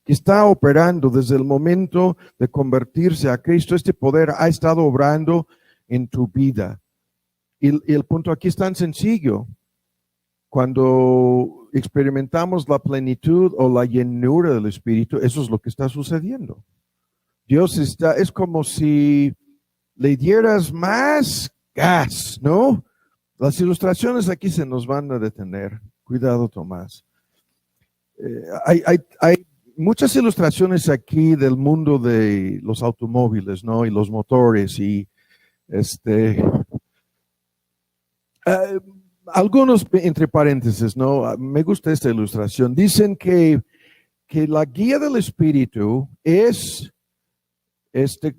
que está operando desde el momento de convertirse a Cristo. Este poder ha estado obrando en tu vida. Y el punto aquí es tan sencillo. Cuando experimentamos la plenitud o la llenura del Espíritu, eso es lo que está sucediendo. Dios es como si le dieras más gas, ¿no? Las ilustraciones aquí se nos van a detener. Cuidado, Tomás. Hay muchas ilustraciones aquí del mundo de los automóviles, ¿no? Y los motores y algunos entre paréntesis, ¿no? Me gusta esta ilustración. Dicen que la guía del Espíritu es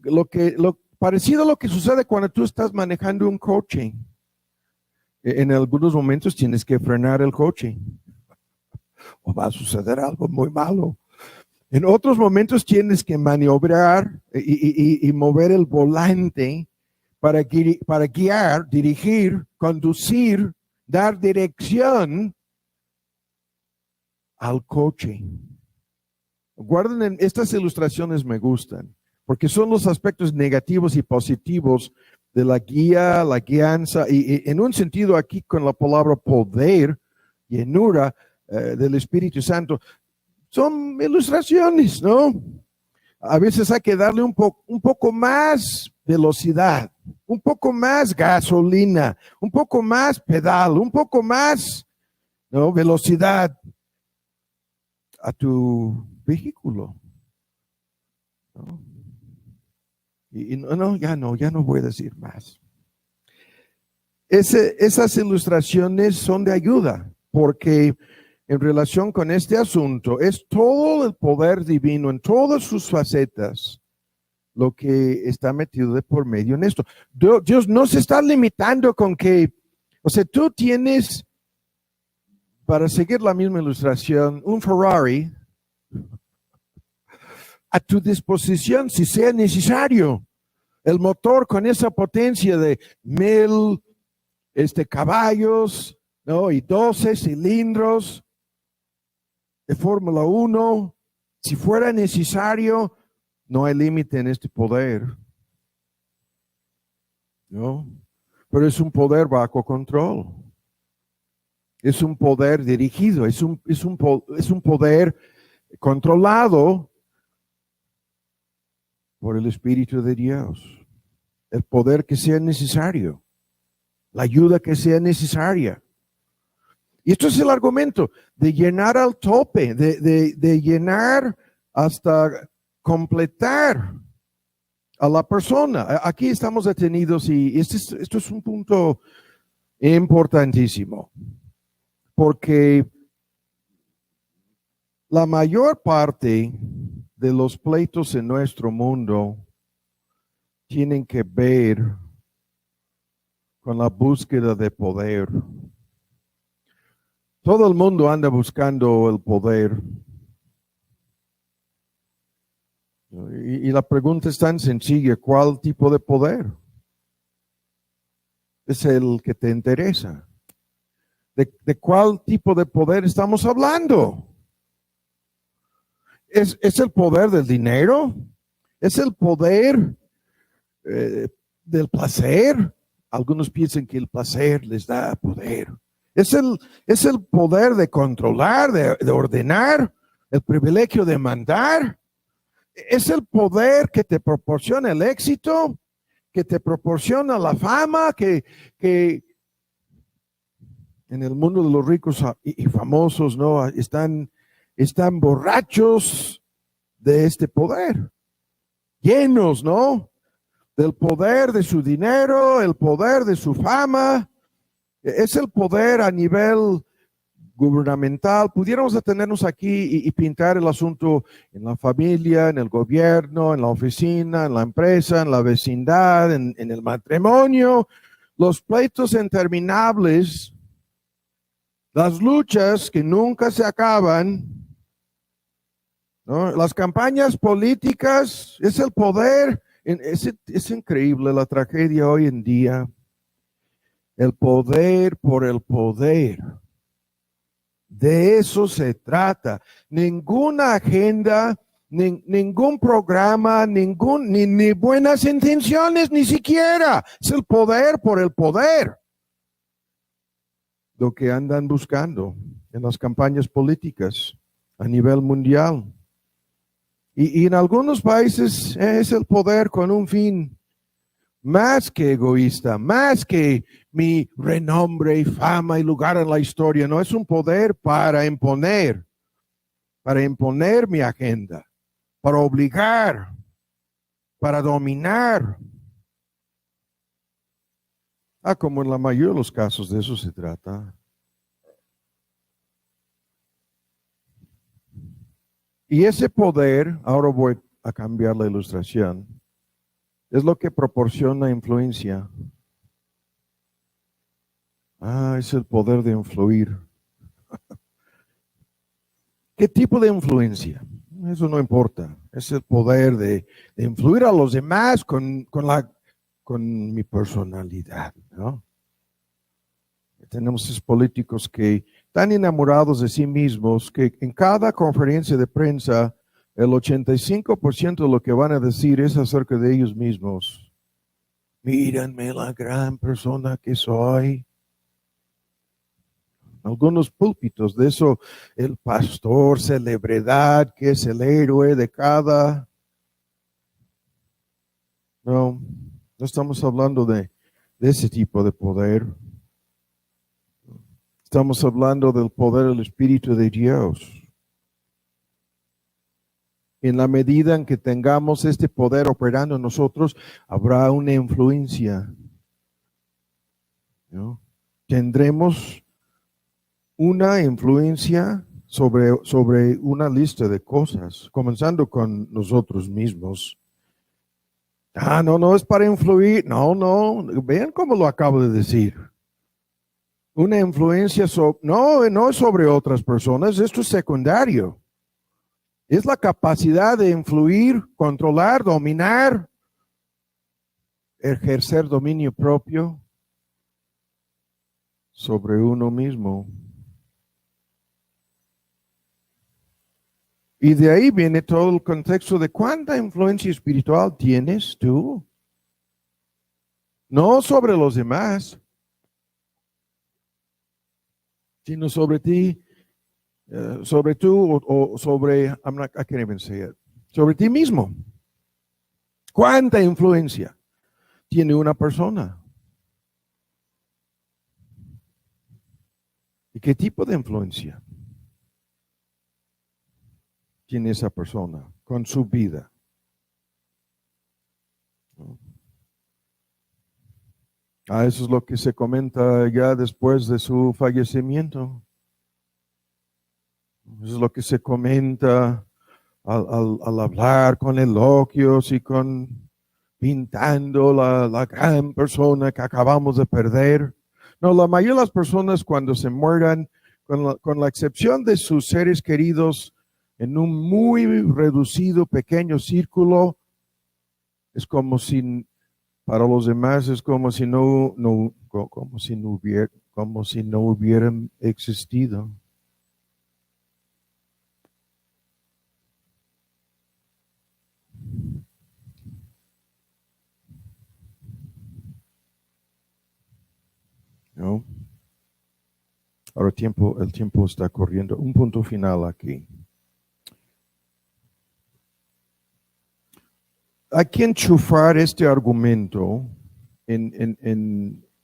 lo parecido a lo que sucede cuando tú estás manejando un coche. En algunos momentos tienes que frenar el coche o va a suceder algo muy malo. En otros momentos tienes que maniobrar y mover el volante para guiar, dirigir, conducir, dar dirección al coche. Guarden, estas ilustraciones me gustan, porque son los aspectos negativos y positivos de la guía, la guianza, y en un sentido aquí con la palabra poder, llenura del Espíritu Santo, son ilustraciones, ¿no? A veces hay que darle un poco más velocidad, un poco más gasolina, un poco más pedal, un poco más, ¿no?, velocidad a tu vehículo, ¿no? Y ya no voy a decir más. Esas ilustraciones son de ayuda, porque en relación con este asunto es todo el poder divino en todas sus facetas lo que está metido de por medio en esto. Dios no se está limitando con que, o sea, tú tienes, para seguir la misma ilustración, un Ferrari a tu disposición si sea necesario. El motor con esa potencia de 1000 caballos, ¿no?, y 12 cilindros de Fórmula 1, si fuera necesario, no hay límite en este poder, ¿no? Pero es un poder bajo control. Es un poder dirigido, es un poder controlado por el Espíritu de Dios. El poder que sea necesario, la ayuda que sea necesaria. Y esto es el argumento de llenar al tope, de llenar hasta completar a la persona. Aquí estamos detenidos y esto es un punto importantísimo, porque la mayor parte de los pleitos en nuestro mundo tienen que ver con la búsqueda de poder. Todo el mundo anda buscando el poder. Y la pregunta es tan sencilla: ¿cuál tipo de poder es el que te interesa? ¿De cuál tipo de poder estamos hablando? ¿Es el poder del dinero? ¿Es el poder del placer? Algunos piensan que el placer les da poder. ¿Es el poder de controlar, de ordenar, el privilegio de mandar? ¿Es el poder que te proporciona el éxito, que te proporciona la fama, que en el mundo de los ricos y famosos, ¿no?, están borrachos de este poder, llenos, ¿no?, del poder de su dinero, el poder de su fama? Es el poder a nivel gubernamental. Pudiéramos detenernos aquí y pintar el asunto en la familia, en el gobierno, en la oficina, en la empresa, en la vecindad, en el matrimonio, los pleitos interminables, las luchas que nunca se acaban, ¿no?, las campañas políticas. Es el poder. Es increíble la tragedia hoy en día. El poder por el poder. De eso se trata. Ninguna agenda, ningún programa, ni buenas intenciones, ni siquiera. Es el poder por el poder lo que andan buscando en las campañas políticas a nivel mundial. Y en algunos países es el poder con un fin más que egoísta, más que mi renombre y fama y lugar en la historia. No, es un poder para imponer mi agenda, para obligar, para dominar. Como en la mayoría de los casos de eso se trata. Y ese poder, ahora voy a cambiar la ilustración, es lo que proporciona influencia. Es el poder de influir. ¿Qué tipo de influencia? Eso no importa. Es el poder de influir a los demás con la con mi personalidad, ¿no? Tenemos esos políticos que están enamorados de sí mismos, que en cada conferencia de prensa, el 85% de lo que van a decir es acerca de ellos mismos. Mírenme la gran persona que soy. Algunos púlpitos de eso, el pastor, celebridad, que es el héroe de cada... No estamos hablando de ese tipo de poder. Estamos hablando del poder del Espíritu de Dios. En la medida en que tengamos este poder operando en nosotros, habrá una influencia, ¿no? Tendremos una influencia sobre una lista de cosas, comenzando con nosotros mismos. No es para influir. No, vean cómo lo acabo de decir. Una influencia no es sobre otras personas, esto es secundario. Es la capacidad de influir, controlar, dominar, ejercer dominio propio sobre uno mismo. Y de ahí viene todo el contexto de cuánta influencia espiritual tienes tú. No sobre los demás, sino sobre ti, sobre tú o sobre, I can't even say it, sobre ti mismo. ¿Cuánta influencia tiene una persona? ¿Y qué tipo de influencia tiene esa persona con su vida? Eso es lo que se comenta ya después de su fallecimiento. Eso es lo que se comenta al hablar con elogios y pintando la gran persona que acabamos de perder. No, la mayoría de las personas cuando se mueran, con la excepción de sus seres queridos, en un muy reducido, pequeño círculo, es como si, para los demás, es como si no hubieran existido. ¿No? Ahora el tiempo está corriendo. Un punto final aquí. Hay que enchufar este argumento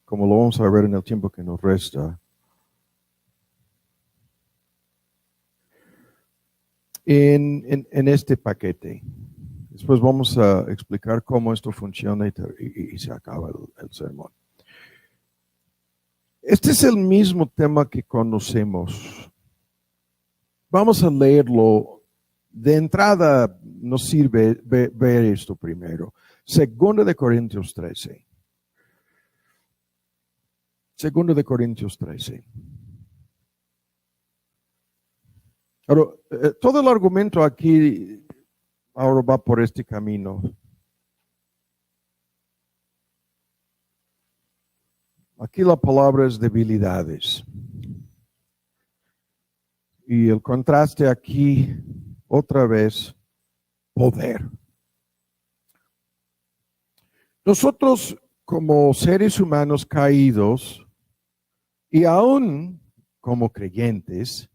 como lo vamos a ver en el tiempo que nos resta, en este paquete. Después vamos a explicar cómo esto funciona y se acaba el sermón. Este es el mismo tema que conocemos. Vamos a leerlo. De entrada nos sirve ver esto primero. 2 Corintios 13. 2 Corintios 13. Ahora, todo el argumento aquí ahora va por este camino. Aquí la palabra es debilidades. Y el contraste aquí, otra vez, poder. Nosotros como seres humanos caídos y aún como creyentes,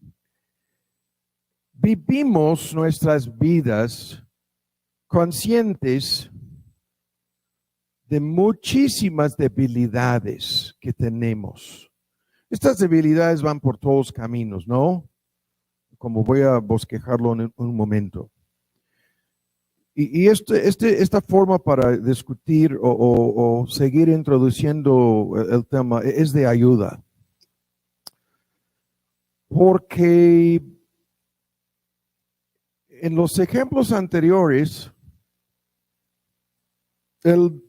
vivimos nuestras vidas conscientes de muchísimas debilidades que tenemos. Estas debilidades van por todos caminos, ¿no? Como voy a bosquejarlo en un momento. Y esta forma para discutir o seguir introduciendo el tema es de ayuda. Porque en los ejemplos anteriores, el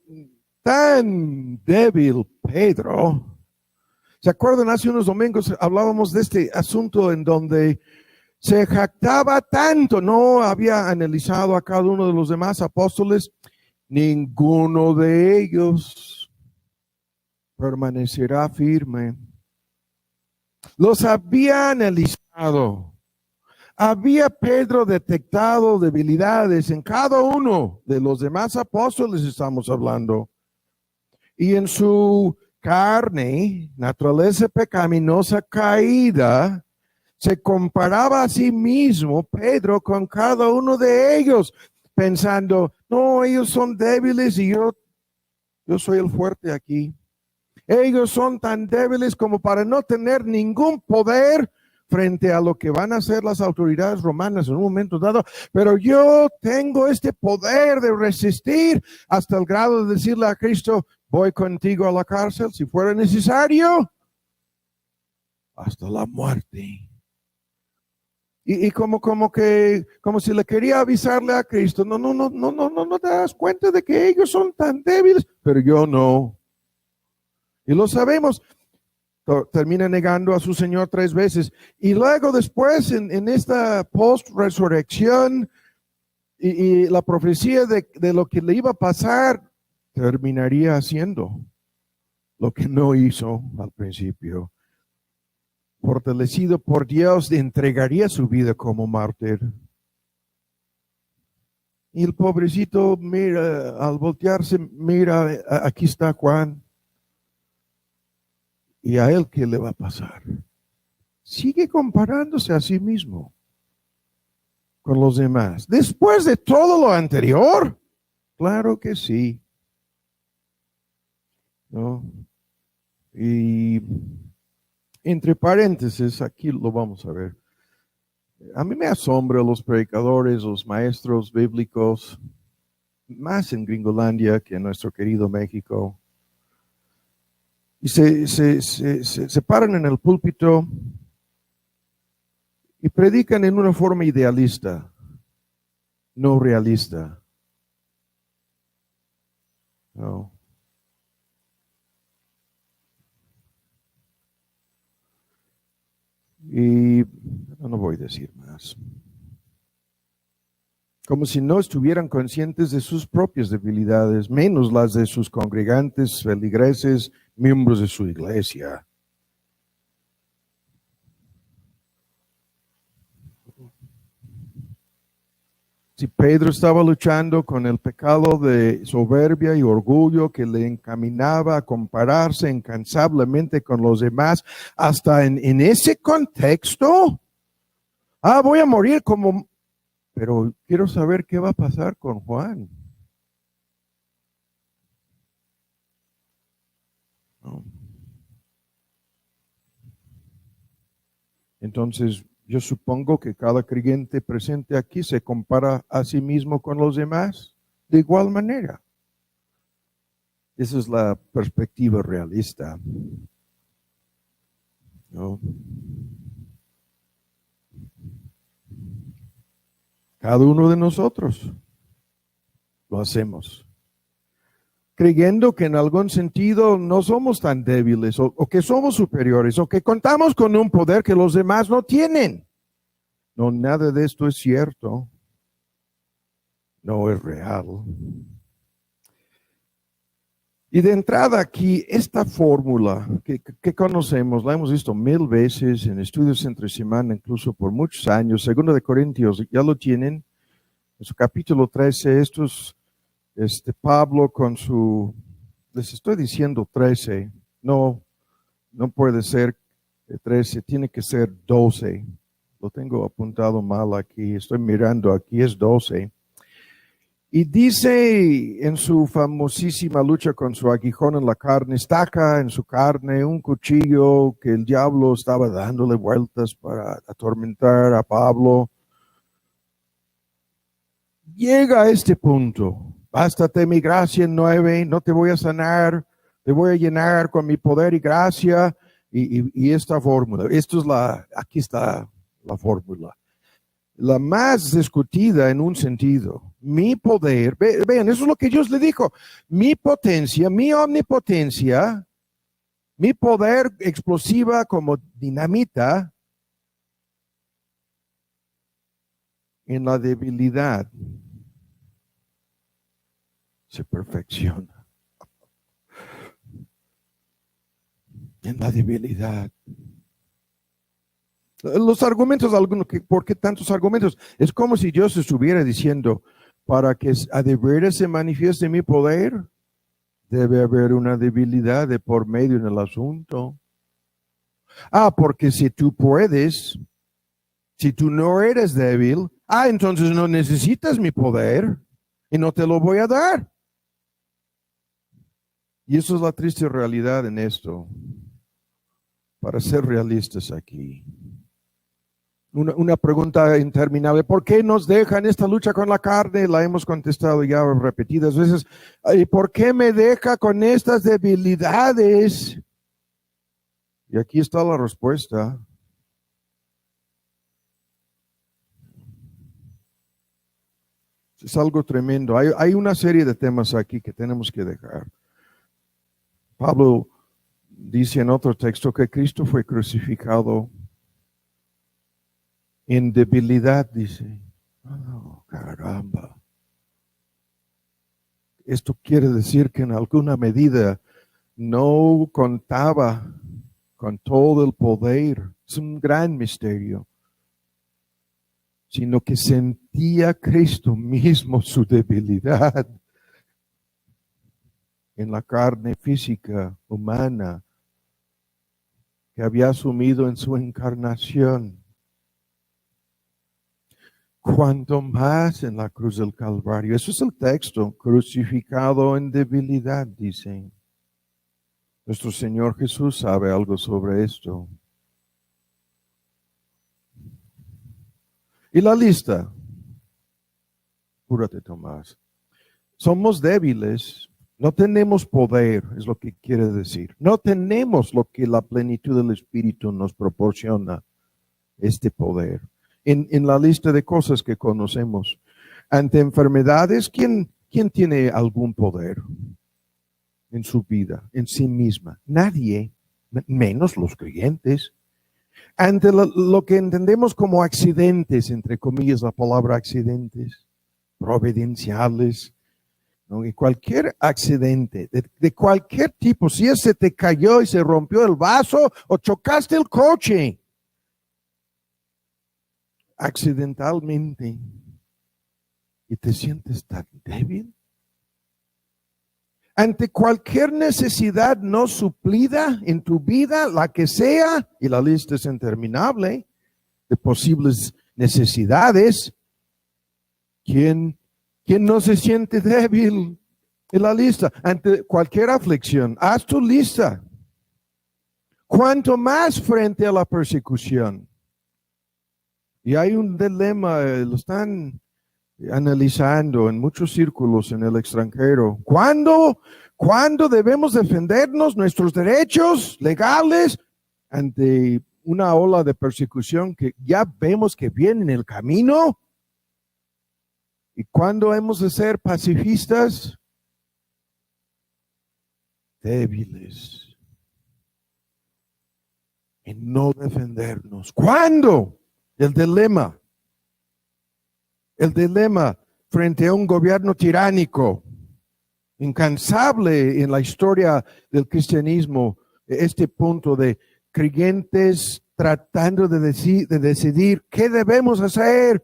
tan débil Pedro, ¿se acuerdan? Hace unos domingos hablábamos de este asunto en donde se jactaba tanto, no había analizado a cada uno de los demás apóstoles ninguno de ellos permanecerá firme. Los había analizado. Había Pedro detectado debilidades en cada uno de los demás apóstoles, estamos hablando. Y en su carne, naturaleza pecaminosa caída, se comparaba a sí mismo, Pedro, con cada uno de ellos, pensando, no, ellos son débiles y yo soy el fuerte aquí. Ellos son tan débiles como para no tener ningún poder frente a lo que van a hacer las autoridades romanas en un momento dado, pero yo tengo este poder de resistir hasta el grado de decirle a Cristo, voy contigo a la cárcel si fuera necesario, hasta la muerte. Y como si le quería avisarle a Cristo, no te das cuenta de que ellos son tan débiles, pero yo no. Y lo sabemos. Termina negando a su Señor 3 veces. Y luego después, en esta post-resurrección y la profecía de lo que le iba a pasar, terminaría haciendo lo que no hizo al principio. Fortalecido por Dios, entregaría su vida como mártir. Y el pobrecito, mira, al voltearse, mira, aquí está Juan. ¿Y a él qué le va a pasar? Sigue comparándose a sí mismo con los demás. Después de todo lo anterior, claro que sí. ¿No? Y entre paréntesis, aquí lo vamos a ver. A mí me asombra los predicadores, los maestros bíblicos, más en Gringolandia que en nuestro querido México. Y se paran en el púlpito y predican en una forma idealista, no realista. No. Y no voy a decir más. Como si no estuvieran conscientes de sus propias debilidades, menos las de sus congregantes, feligreses, miembros de su iglesia. Si Pedro estaba luchando con el pecado de soberbia y orgullo que le encaminaba a compararse incansablemente con los demás, hasta en ese contexto, voy a morir como... Pero quiero saber qué va a pasar con Juan. No. Entonces, yo supongo que cada creyente presente aquí se compara a sí mismo con los demás de igual manera. Esa es la perspectiva realista. ¿No? Cada uno de nosotros lo hacemos, creyendo que en algún sentido no somos tan débiles o que somos superiores o que contamos con un poder que los demás no tienen. No, nada de esto es cierto. No es real. Y de entrada aquí, esta fórmula que conocemos, la hemos visto 1000 veces en estudios entre semana, incluso por muchos años. 2 de Corintios, ya lo tienen. En su capítulo 13, estos, Pablo con su, les estoy diciendo 13, no puede ser 13, tiene que ser 12. Lo tengo apuntado mal aquí, estoy mirando aquí, es 12. Y dice en su famosísima lucha con su aguijón en la carne, estaca en su carne un cuchillo que el diablo estaba dándole vueltas para atormentar a Pablo. Llega a este punto, bástate mi gracia en 9, no te voy a sanar, te voy a llenar con mi poder y gracia y esta fórmula. Aquí está la fórmula. La más discutida en un sentido. Mi poder, vean, eso es lo que Dios le dijo. Mi potencia, mi omnipotencia, mi poder explosiva como dinamita en la debilidad se perfecciona en la debilidad. Los argumentos, algunos, ¿por qué tantos argumentos? Es como si Dios estuviera diciendo, para que a de veras se manifieste mi poder, debe haber una debilidad de por medio en el asunto. Porque si tú puedes, si tú no eres débil, entonces no necesitas mi poder y no te lo voy a dar. Y eso es la triste realidad en esto. Para ser realistas aquí. Una pregunta interminable. ¿Por qué nos dejan esta lucha con la carne? La hemos contestado ya repetidas veces. ¿Por qué me deja con estas debilidades? Y aquí está la respuesta. Es algo tremendo. Hay una serie de temas aquí que tenemos que dejar. Pablo dice en otro texto que Cristo fue crucificado en debilidad, dice. Oh, caramba. Esto quiere decir que en alguna medida no contaba con todo el poder. Es un gran misterio. Sino que sentía Cristo mismo su debilidad en la carne física humana que había asumido en su encarnación. Cuanto más en la cruz del Calvario. Eso es el texto, crucificado en debilidad, dicen. Nuestro Señor Jesús sabe algo sobre esto. Y la lista, apúrate, Tomás. Somos débiles, no tenemos poder, es lo que quiere decir. No tenemos lo que la plenitud del Espíritu nos proporciona, este poder. En la lista de cosas que conocemos. Ante enfermedades, ¿quién tiene algún poder en su vida, en sí misma? Nadie, menos los creyentes. Ante lo que entendemos como accidentes, entre comillas la palabra accidentes, providenciales, ¿no? Y cualquier accidente, de cualquier tipo, si ese te cayó y se rompió el vaso o chocaste el coche, accidentalmente, y te sientes tan débil, ante cualquier necesidad no suplida en tu vida, la que sea, y la lista es interminable de posibles necesidades, ¿quién no se siente débil? En la lista, ante cualquier aflicción, haz tu lista. Cuanto más frente a la persecución. Y hay un dilema, lo están analizando en muchos círculos en el extranjero. ¿Cuándo debemos defendernos nuestros derechos legales ante una ola de persecución que ya vemos que viene en el camino? ¿Y cuándo hemos de ser pacifistas? Débiles. En no defendernos. ¿Cuándo? El dilema frente a un gobierno tiránico, incansable en la historia del cristianismo, este punto de creyentes tratando de decidir qué debemos hacer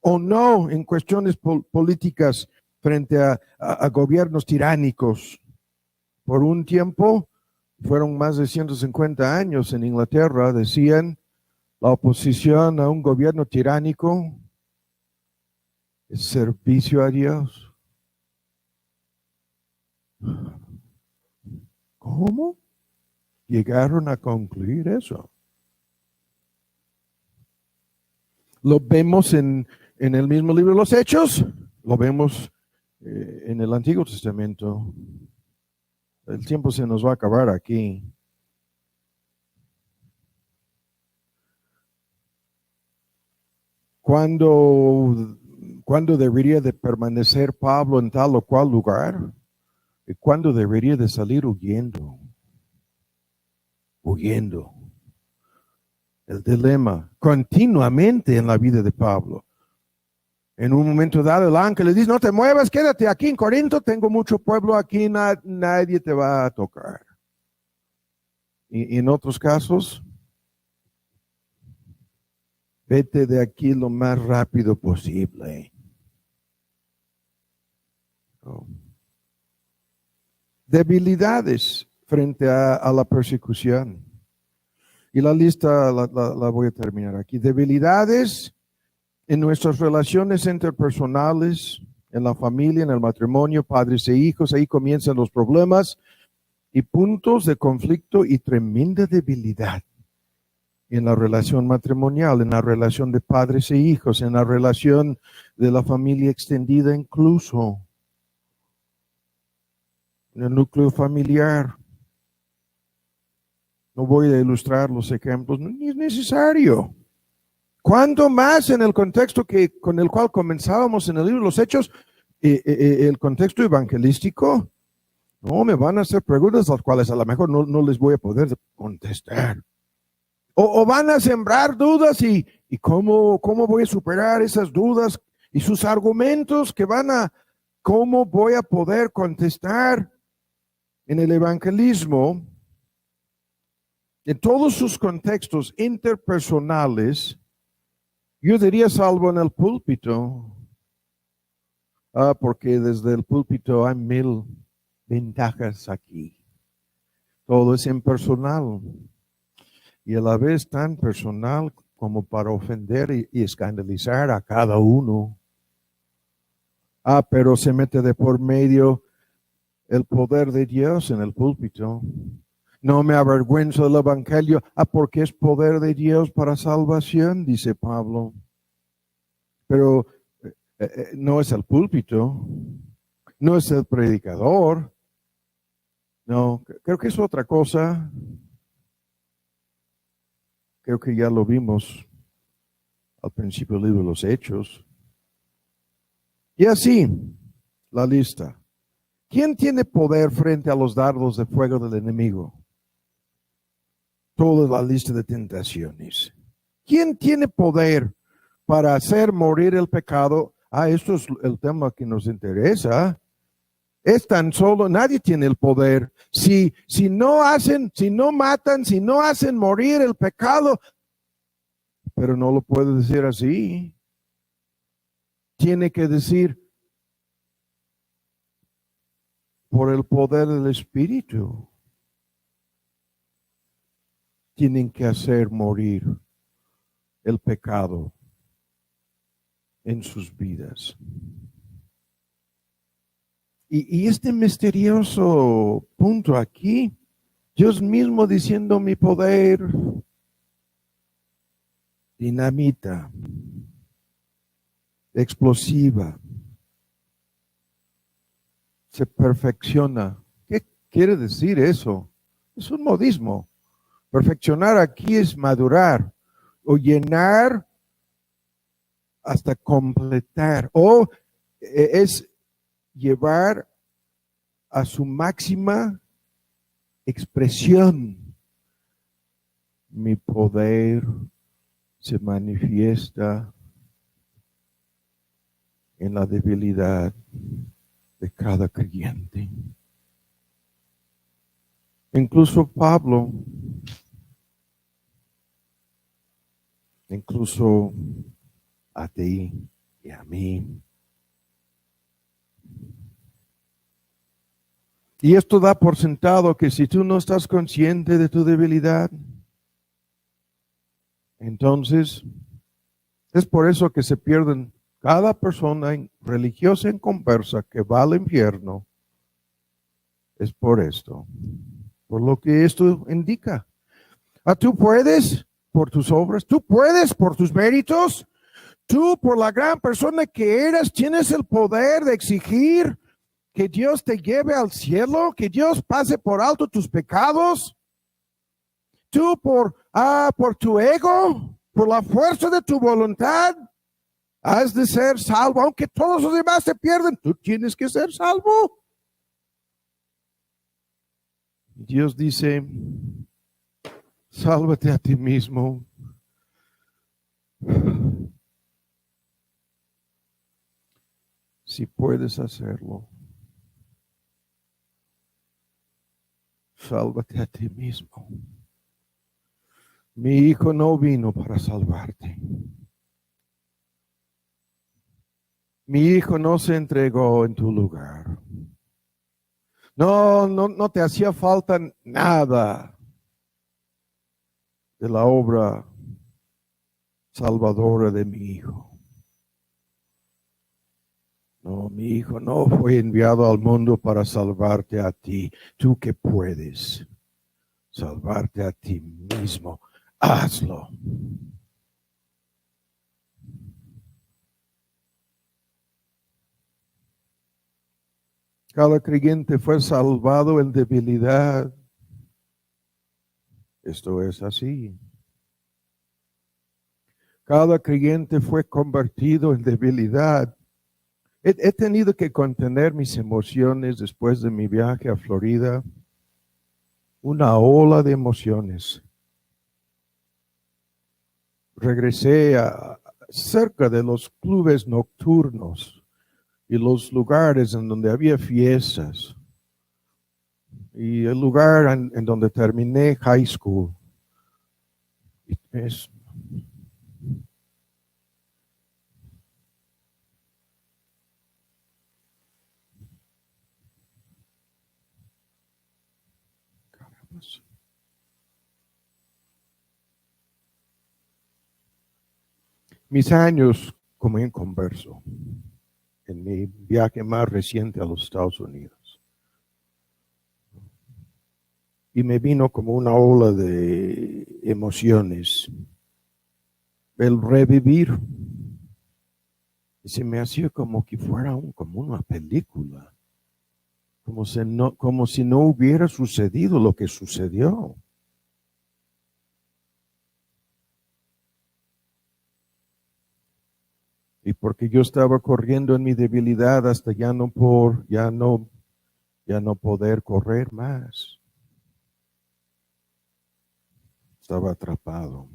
o no en cuestiones políticas frente a gobiernos tiránicos. Por un tiempo, fueron más de 150 años en Inglaterra, decían, la oposición a un gobierno tiránico es servicio a Dios. ¿Cómo llegaron a concluir eso? Lo vemos en el mismo libro de los Hechos, lo vemos en el Antiguo Testamento. El tiempo se nos va a acabar aquí. ¿Cuándo debería de permanecer Pablo en tal o cual lugar? ¿Y cuándo debería de salir huyendo? Huyendo. El dilema continuamente en la vida de Pablo. En un momento dado, el ángel le dice, no te muevas, quédate aquí en Corinto, tengo mucho pueblo aquí, nadie te va a tocar. Y en otros casos, vete de aquí lo más rápido posible. Debilidades frente a la persecución. Y la lista la voy a terminar aquí. Debilidades en nuestras relaciones interpersonales, en la familia, en el matrimonio, padres e hijos. Ahí comienzan los problemas y puntos de conflicto y tremenda debilidad en la relación matrimonial, en la relación de padres e hijos, en la relación de la familia extendida incluso, en el núcleo familiar. No voy a ilustrar los ejemplos, ni es necesario. ¿Cuánto más en el contexto con el cual comenzábamos en el libro de los Hechos, el contexto evangelístico? No, me van a hacer preguntas las cuales a lo mejor no les voy a poder contestar. O van a sembrar dudas y cómo voy a superar esas dudas y sus argumentos cómo voy a poder contestar en el evangelismo. En todos sus contextos interpersonales, yo diría salvo en el púlpito, porque desde el púlpito hay 1000 ventajas aquí. Todo es impersonal y a la vez tan personal como para ofender y escandalizar a cada uno. Pero se mete de por medio el poder de Dios en el púlpito. No me avergüenzo del evangelio, porque es poder de Dios para salvación, dice Pablo. Pero no es el púlpito, no es el predicador. No, creo que es otra cosa. Creo que ya lo vimos al principio del libro de los Hechos. Y así, la lista. ¿Quién tiene poder frente a los dardos de fuego del enemigo? Toda la lista de tentaciones. ¿Quién tiene poder para hacer morir el pecado? Esto es el tema que nos interesa. Es tan solo, nadie tiene el poder. Si no matan, si no hacen morir el pecado, pero no lo puede decir así. Tiene que decir, por el poder del Espíritu, tienen que hacer morir el pecado en sus vidas. Y este misterioso punto aquí, Dios mismo diciendo mi poder, dinamita, explosiva, se perfecciona. ¿Qué quiere decir eso? Es un modismo. Perfeccionar aquí es madurar o llenar hasta completar, o es llevar a su máxima expresión. Mi poder se manifiesta en la debilidad de cada creyente. Incluso Pablo, incluso a ti y a mí. Y esto da por sentado que si tú no estás consciente de tu debilidad, entonces es por eso que se pierden cada persona religiosa en conversa que va al infierno. Es por esto, por lo que esto indica. Tú puedes por tus obras, tú puedes por tus méritos, tú por la gran persona que eres, tienes el poder de exigir que Dios te lleve al cielo, que Dios pase por alto tus pecados. Tú por tu ego, por la fuerza de tu voluntad, has de ser salvo, aunque todos los demás se pierden, tú tienes que ser salvo. Dios dice, sálvate a ti mismo. Si puedes hacerlo, sálvate a ti mismo. Mi hijo no vino para salvarte. Mi hijo no se entregó en tu lugar. No te hacía falta nada de la obra salvadora de mi hijo. No, mi hijo no fue enviado al mundo para salvarte a ti. Tú que puedes salvarte a ti mismo, hazlo. Cada creyente fue salvado en debilidad. Esto es así. Cada creyente fue convertido en debilidad. He tenido que contener mis emociones después de mi viaje a Florida. Una ola de emociones. Regresé cerca de los clubes nocturnos y los lugares en donde había fiestas. Y el lugar en donde terminé high school. Es mis años como inconverso en mi viaje más reciente a los Estados Unidos. Y me vino como una ola de emociones. El revivir. Y se me hacía como que fuera como una película. Como si no hubiera sucedido lo que sucedió. Y porque yo estaba corriendo en mi debilidad hasta ya no poder correr más. Estaba atrapado.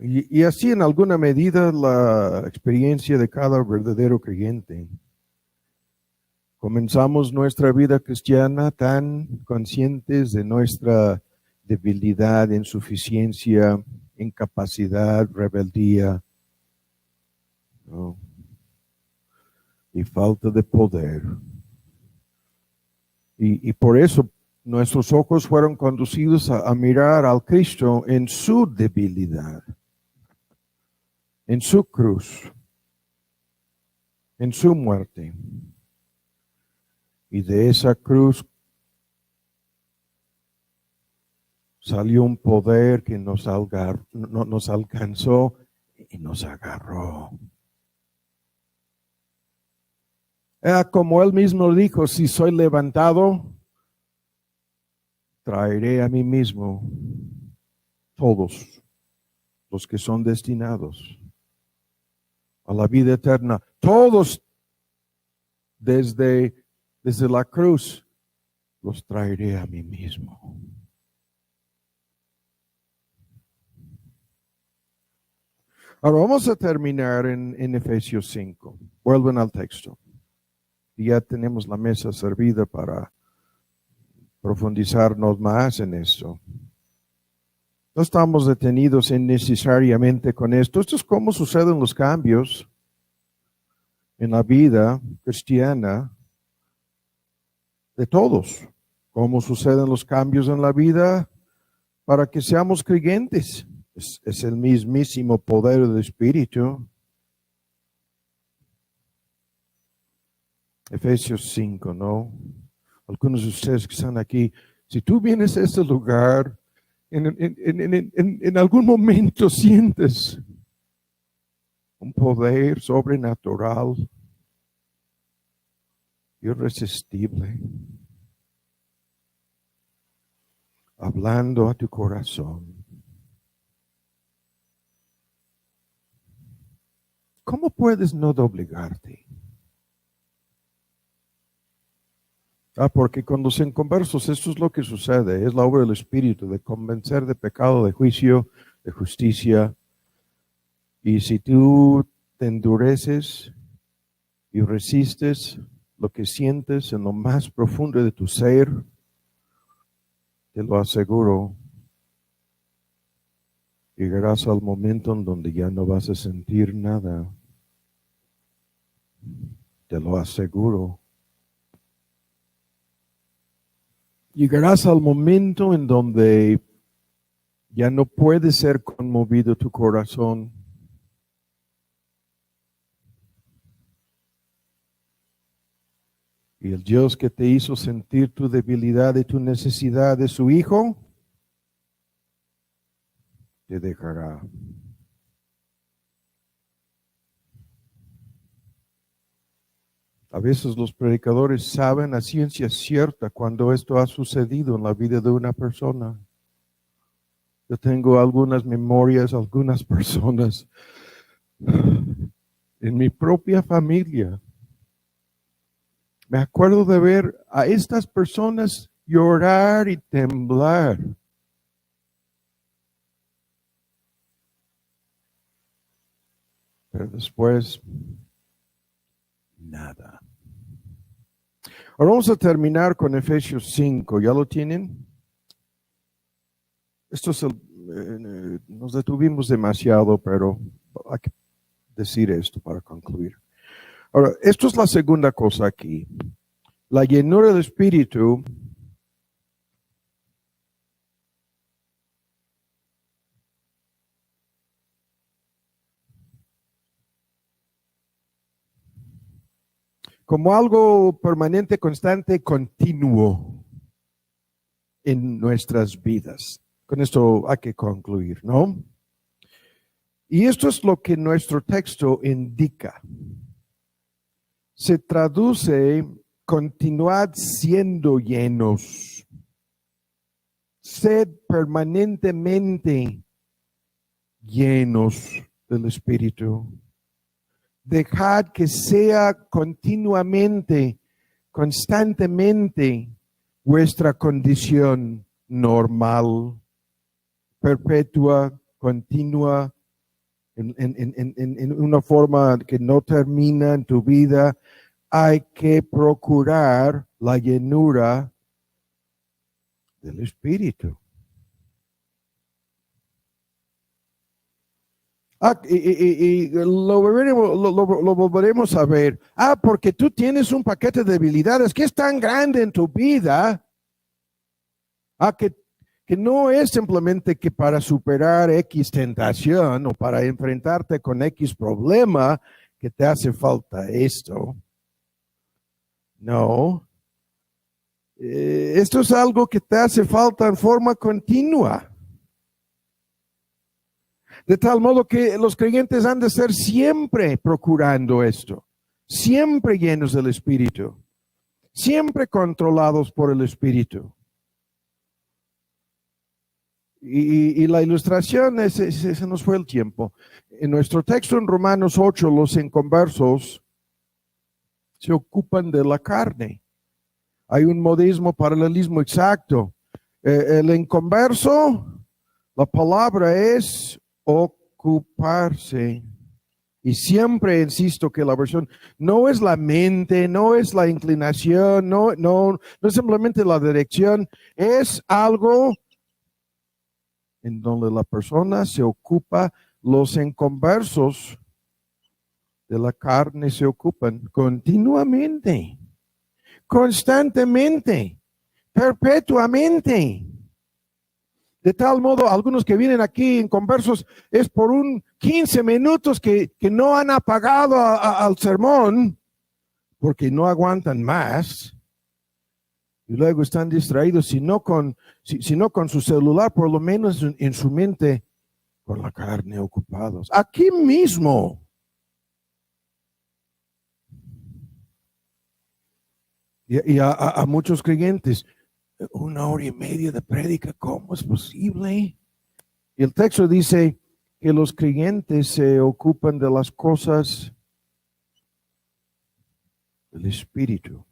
Y así en alguna medida la experiencia de cada verdadero creyente. Comenzamos nuestra vida cristiana tan conscientes de nuestra debilidad, insuficiencia, incapacidad, rebeldía, ¿no? Y falta de poder. Y por eso nuestros ojos fueron conducidos a mirar al Cristo en su debilidad, en su cruz, en su muerte. Y de esa cruz salió un poder que nos alcanzó y nos agarró. Como él mismo dijo, si soy levantado, traeré a mí mismo todos los que son destinados a la vida eterna. Todos desde la cruz los traeré a mí mismo. Ahora vamos a terminar en Efesios 5. Vuelven al texto. Y ya tenemos la mesa servida para profundizarnos más en esto. No estamos detenidos necesariamente con esto. Esto es cómo suceden los cambios en la vida cristiana de todos. Cómo suceden los cambios en la vida para que seamos creyentes. Es el mismísimo poder del Espíritu. Efesios 5, ¿no? Algunos de ustedes que están aquí, si tú vienes a este lugar, en algún momento sientes un poder sobrenatural, irresistible, hablando a tu corazón. ¿Cómo puedes no doblegarte? Porque con los inconversos esto es lo que sucede, es la obra del Espíritu, de convencer de pecado, de juicio, de justicia. Y si tú te endureces y resistes lo que sientes en lo más profundo de tu ser, te lo aseguro, llegarás al momento en donde ya no vas a sentir nada. Te lo aseguro. Llegarás al momento en donde ya no puede ser conmovido tu corazón. Y el Dios que te hizo sentir tu debilidad y tu necesidad de su Hijo, te dejará. A veces los predicadores saben a ciencia cierta cuando esto ha sucedido en la vida de una persona. Yo tengo algunas memorias, algunas personas en mi propia familia. Me acuerdo de ver a estas personas llorar y temblar. Pero después, nada. Ahora vamos a terminar con Efesios 5. ¿Ya lo tienen? Esto es nos detuvimos demasiado, pero hay que decir esto para concluir. Ahora, esto es la segunda cosa aquí. La llenura del Espíritu como algo permanente, constante, continuo en nuestras vidas. Con esto hay que concluir, ¿no? Y esto es lo que nuestro texto indica. Se traduce, continuad siendo llenos. Sed permanentemente llenos del Espíritu. Dejad que sea continuamente, constantemente vuestra condición normal, perpetua, continua, en una forma que no termina en tu vida. Hay que procurar la llenura del Espíritu. Y lo volveremos a ver. Porque tú tienes un paquete de debilidades que es tan grande en tu vida, que no es simplemente que para superar X tentación o para enfrentarte con X problema que te hace falta esto. No. Esto es algo que te hace falta en forma continua. De tal modo que los creyentes han de ser siempre procurando esto, siempre llenos del Espíritu, siempre controlados por el Espíritu. Y la ilustración, se nos fue el tiempo. En nuestro texto en Romanos 8, los inconversos se ocupan de la carne. Hay un modismo, paralelismo exacto. El inconverso, la palabra es ocuparse. Y siempre insisto que la versión no es la mente, no es la inclinación, no es simplemente la dirección, es algo en donde la persona se ocupa. Los inconversos de la carne se ocupan continuamente, constantemente, perpetuamente. De tal modo, algunos que vienen aquí inconversos es por un 15 minutos que no han apagado al sermón porque no aguantan más. Y luego están distraídos, si no con su celular, por lo menos en su mente, con la carne ocupados. Aquí mismo. Y a muchos creyentes, 1 hora y media de prédica, ¿cómo es posible? Y el texto dice que los creyentes se ocupan de las cosas del Espíritu.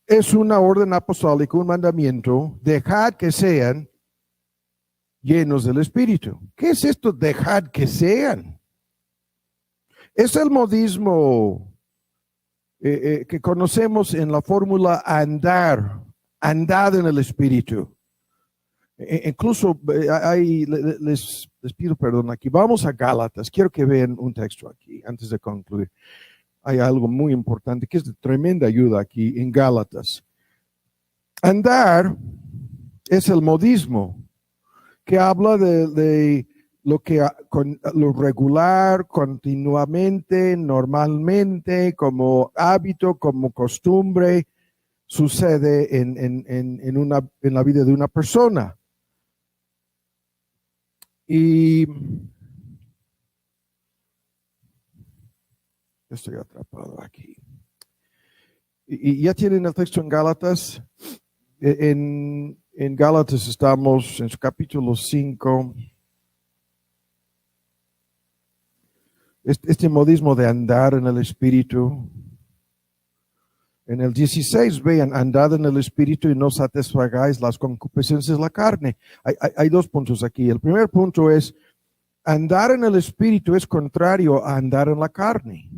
Es una orden apostólica, un mandamiento. Dejad que sean llenos del Espíritu. ¿Qué es esto? Dejad que sean. Es el modismo que conocemos en la fórmula andar, andad en el Espíritu. Incluso les pido perdón aquí. Vamos a Gálatas. Quiero que vean un texto aquí antes de concluir. Hay algo muy importante que es de tremenda ayuda aquí en Gálatas. Andar es el modismo que habla de lo que lo regular, continuamente, normalmente, como hábito, como costumbre, sucede en la vida de una persona. Y estoy atrapado aquí. Y ya tienen el texto en Gálatas. En Gálatas estamos en su capítulo 5. Este modismo de andar en el Espíritu. En el 16, vean, andad en el Espíritu y no satisfagáis las concupiscencias de la carne. Hay dos puntos aquí. El primer punto es, andar en el Espíritu es contrario a andar en la carne.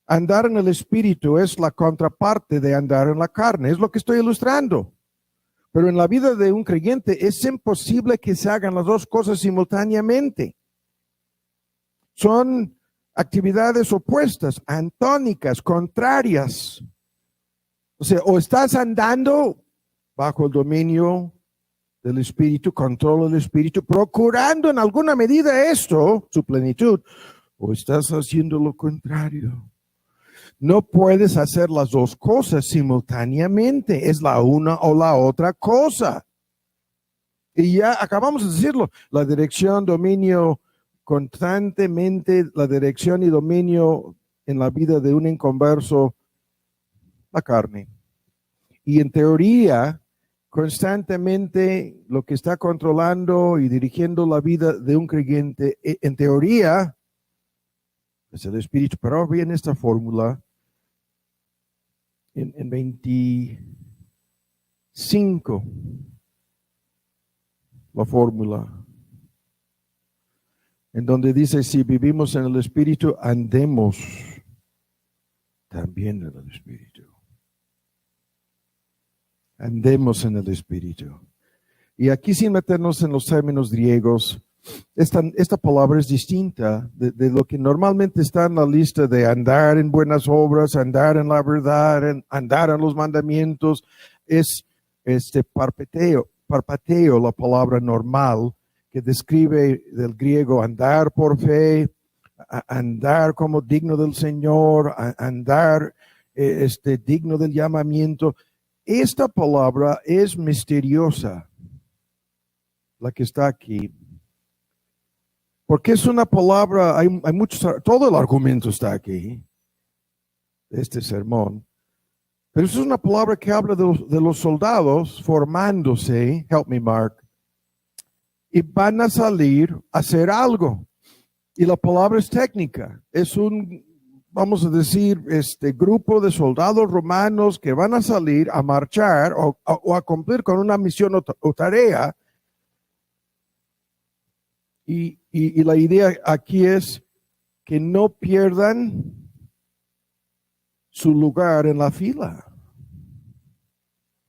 Andar en el Espíritu es la contraparte de andar en la carne. Es lo que estoy ilustrando. Pero en la vida de un creyente es imposible que se hagan las dos cosas simultáneamente. Son actividades opuestas, antónicas, contrarias. O sea, o estás andando bajo el dominio del Espíritu, control del Espíritu, procurando en alguna medida esto, su plenitud, o estás haciendo lo contrario. No puedes hacer las dos cosas simultáneamente. Es la una o la otra cosa. Y ya acabamos de decirlo. La dirección, dominio, constantemente la dirección y dominio en la vida de un inconverso, la carne. Y en teoría, constantemente lo que está controlando y dirigiendo la vida de un creyente, en teoría, es el Espíritu. Pero ahora bien esta fórmula. En 25, la fórmula, en donde dice, si vivimos en el Espíritu, andemos también en el Espíritu. Andemos en el Espíritu. Y aquí, sin meternos en los términos griegos, esta palabra es distinta de lo que normalmente está en la lista de andar en buenas obras, andar en la verdad, andar en los mandamientos. Es parpateo, la palabra normal que describe del griego andar por fe, andar como digno del Señor, andar digno del llamamiento. Esta palabra es misteriosa, la que está aquí. Porque es una palabra, hay muchos, todo el argumento está aquí, de este sermón. Pero es una palabra que habla de los soldados formándose, help me Mark, y van a salir a hacer algo. Y la palabra es técnica, es un, vamos a decir, grupo de soldados romanos que van a salir a marchar o a cumplir con una misión o tarea. Y la idea aquí es que no pierdan su lugar en la fila.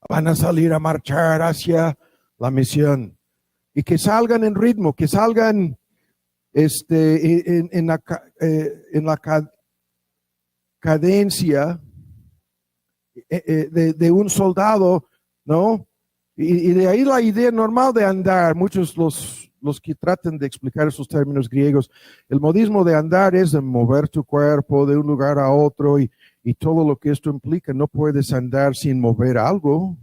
Van a salir a marchar hacia la misión. Y que salgan en ritmo, que salgan en la cadencia de un soldado, ¿no? Y de ahí la idea normal de andar. Muchos los que tratan de explicar esos términos griegos, el modismo de andar es de mover tu cuerpo de un lugar a otro y todo lo que esto implica. No puedes andar sin mover algo.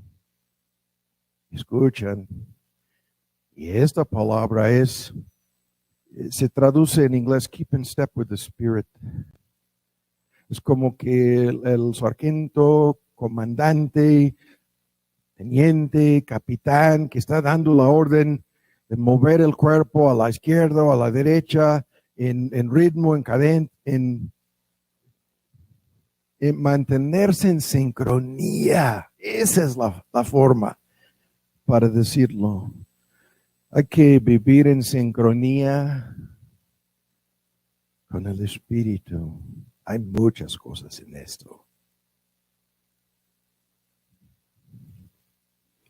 Escuchan. Y esta palabra se traduce en inglés, keep in step with the Spirit. Es como que el sargento, comandante, teniente, capitán, que está dando la orden de mover el cuerpo a la izquierda o a la derecha, en ritmo, en cadencia, en mantenerse en sincronía. Esa es la forma para decirlo. Hay que vivir en sincronía con el Espíritu. Hay muchas cosas en esto.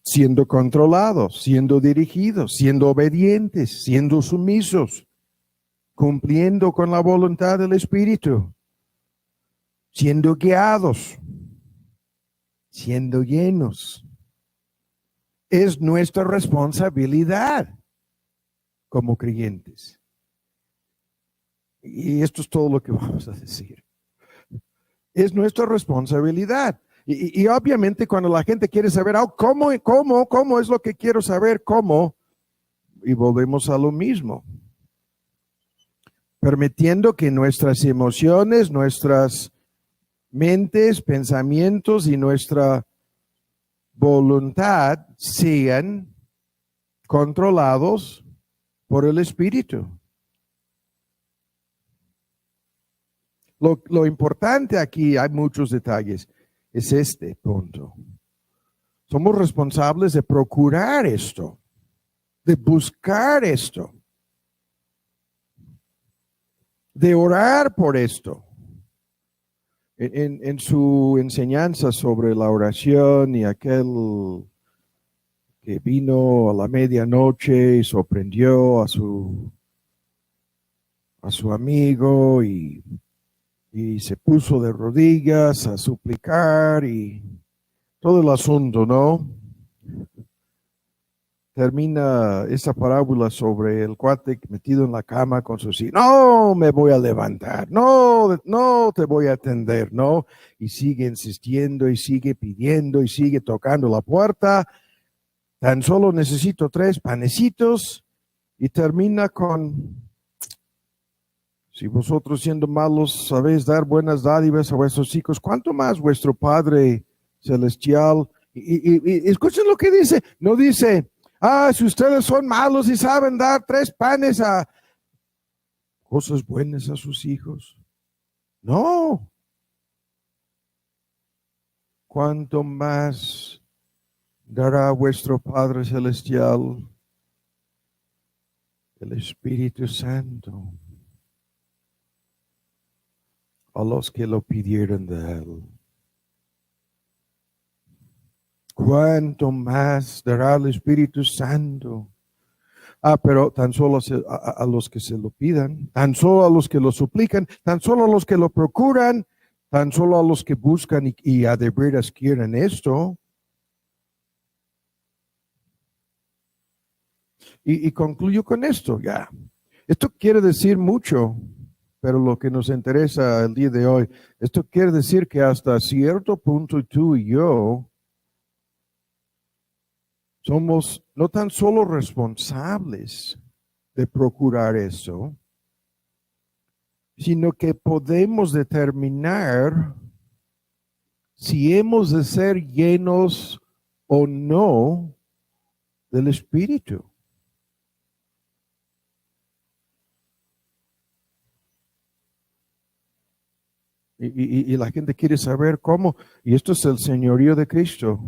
Siendo controlados, siendo dirigidos, siendo obedientes, siendo sumisos, cumpliendo con la voluntad del Espíritu, siendo guiados, siendo llenos. Es nuestra responsabilidad como creyentes. Y esto es todo lo que vamos a decir. Es nuestra responsabilidad. Y obviamente cuando la gente quiere saber, ¿cómo es lo que quiero saber? ¿Cómo? Y volvemos a lo mismo. Permitiendo que nuestras emociones, nuestras mentes, pensamientos y nuestra voluntad sean controlados por el Espíritu. Lo importante aquí, hay muchos detalles, es este punto. Somos responsables de procurar esto, de buscar esto, de orar por esto. En su enseñanza sobre la oración y aquel que vino a la medianoche y sorprendió a su amigo y se puso de rodillas a suplicar y todo el asunto, ¿no? Termina esa parábola sobre el cuate metido en la cama con sus hijos. No me voy a levantar, no te voy a atender, ¿no? Y sigue insistiendo y sigue pidiendo y sigue tocando la puerta. Tan solo necesito 3 panecitos y termina con: si vosotros siendo malos sabéis dar buenas dádivas a vuestros hijos, ¿cuánto más vuestro Padre Celestial? Y escuchen lo que dice. No dice, si ustedes son malos y saben dar 3 panes a cosas buenas a sus hijos. No. ¿Cuánto más dará vuestro Padre Celestial el Espíritu Santo a los que lo pidieron de Él? ¿Cuánto más dará el Espíritu Santo? Pero tan solo a los que se lo pidan, tan solo a los que lo suplican, tan solo a los que lo procuran, tan solo a los que buscan y a de veras quieren esto. Y concluyo con esto ya. Esto quiere decir mucho, pero lo que nos interesa el día de hoy, esto quiere decir que hasta cierto punto tú y yo somos no tan solo responsables de procurar eso, sino que podemos determinar si hemos de ser llenos o no del Espíritu. Y la gente quiere saber cómo, y esto es el señorío de Cristo.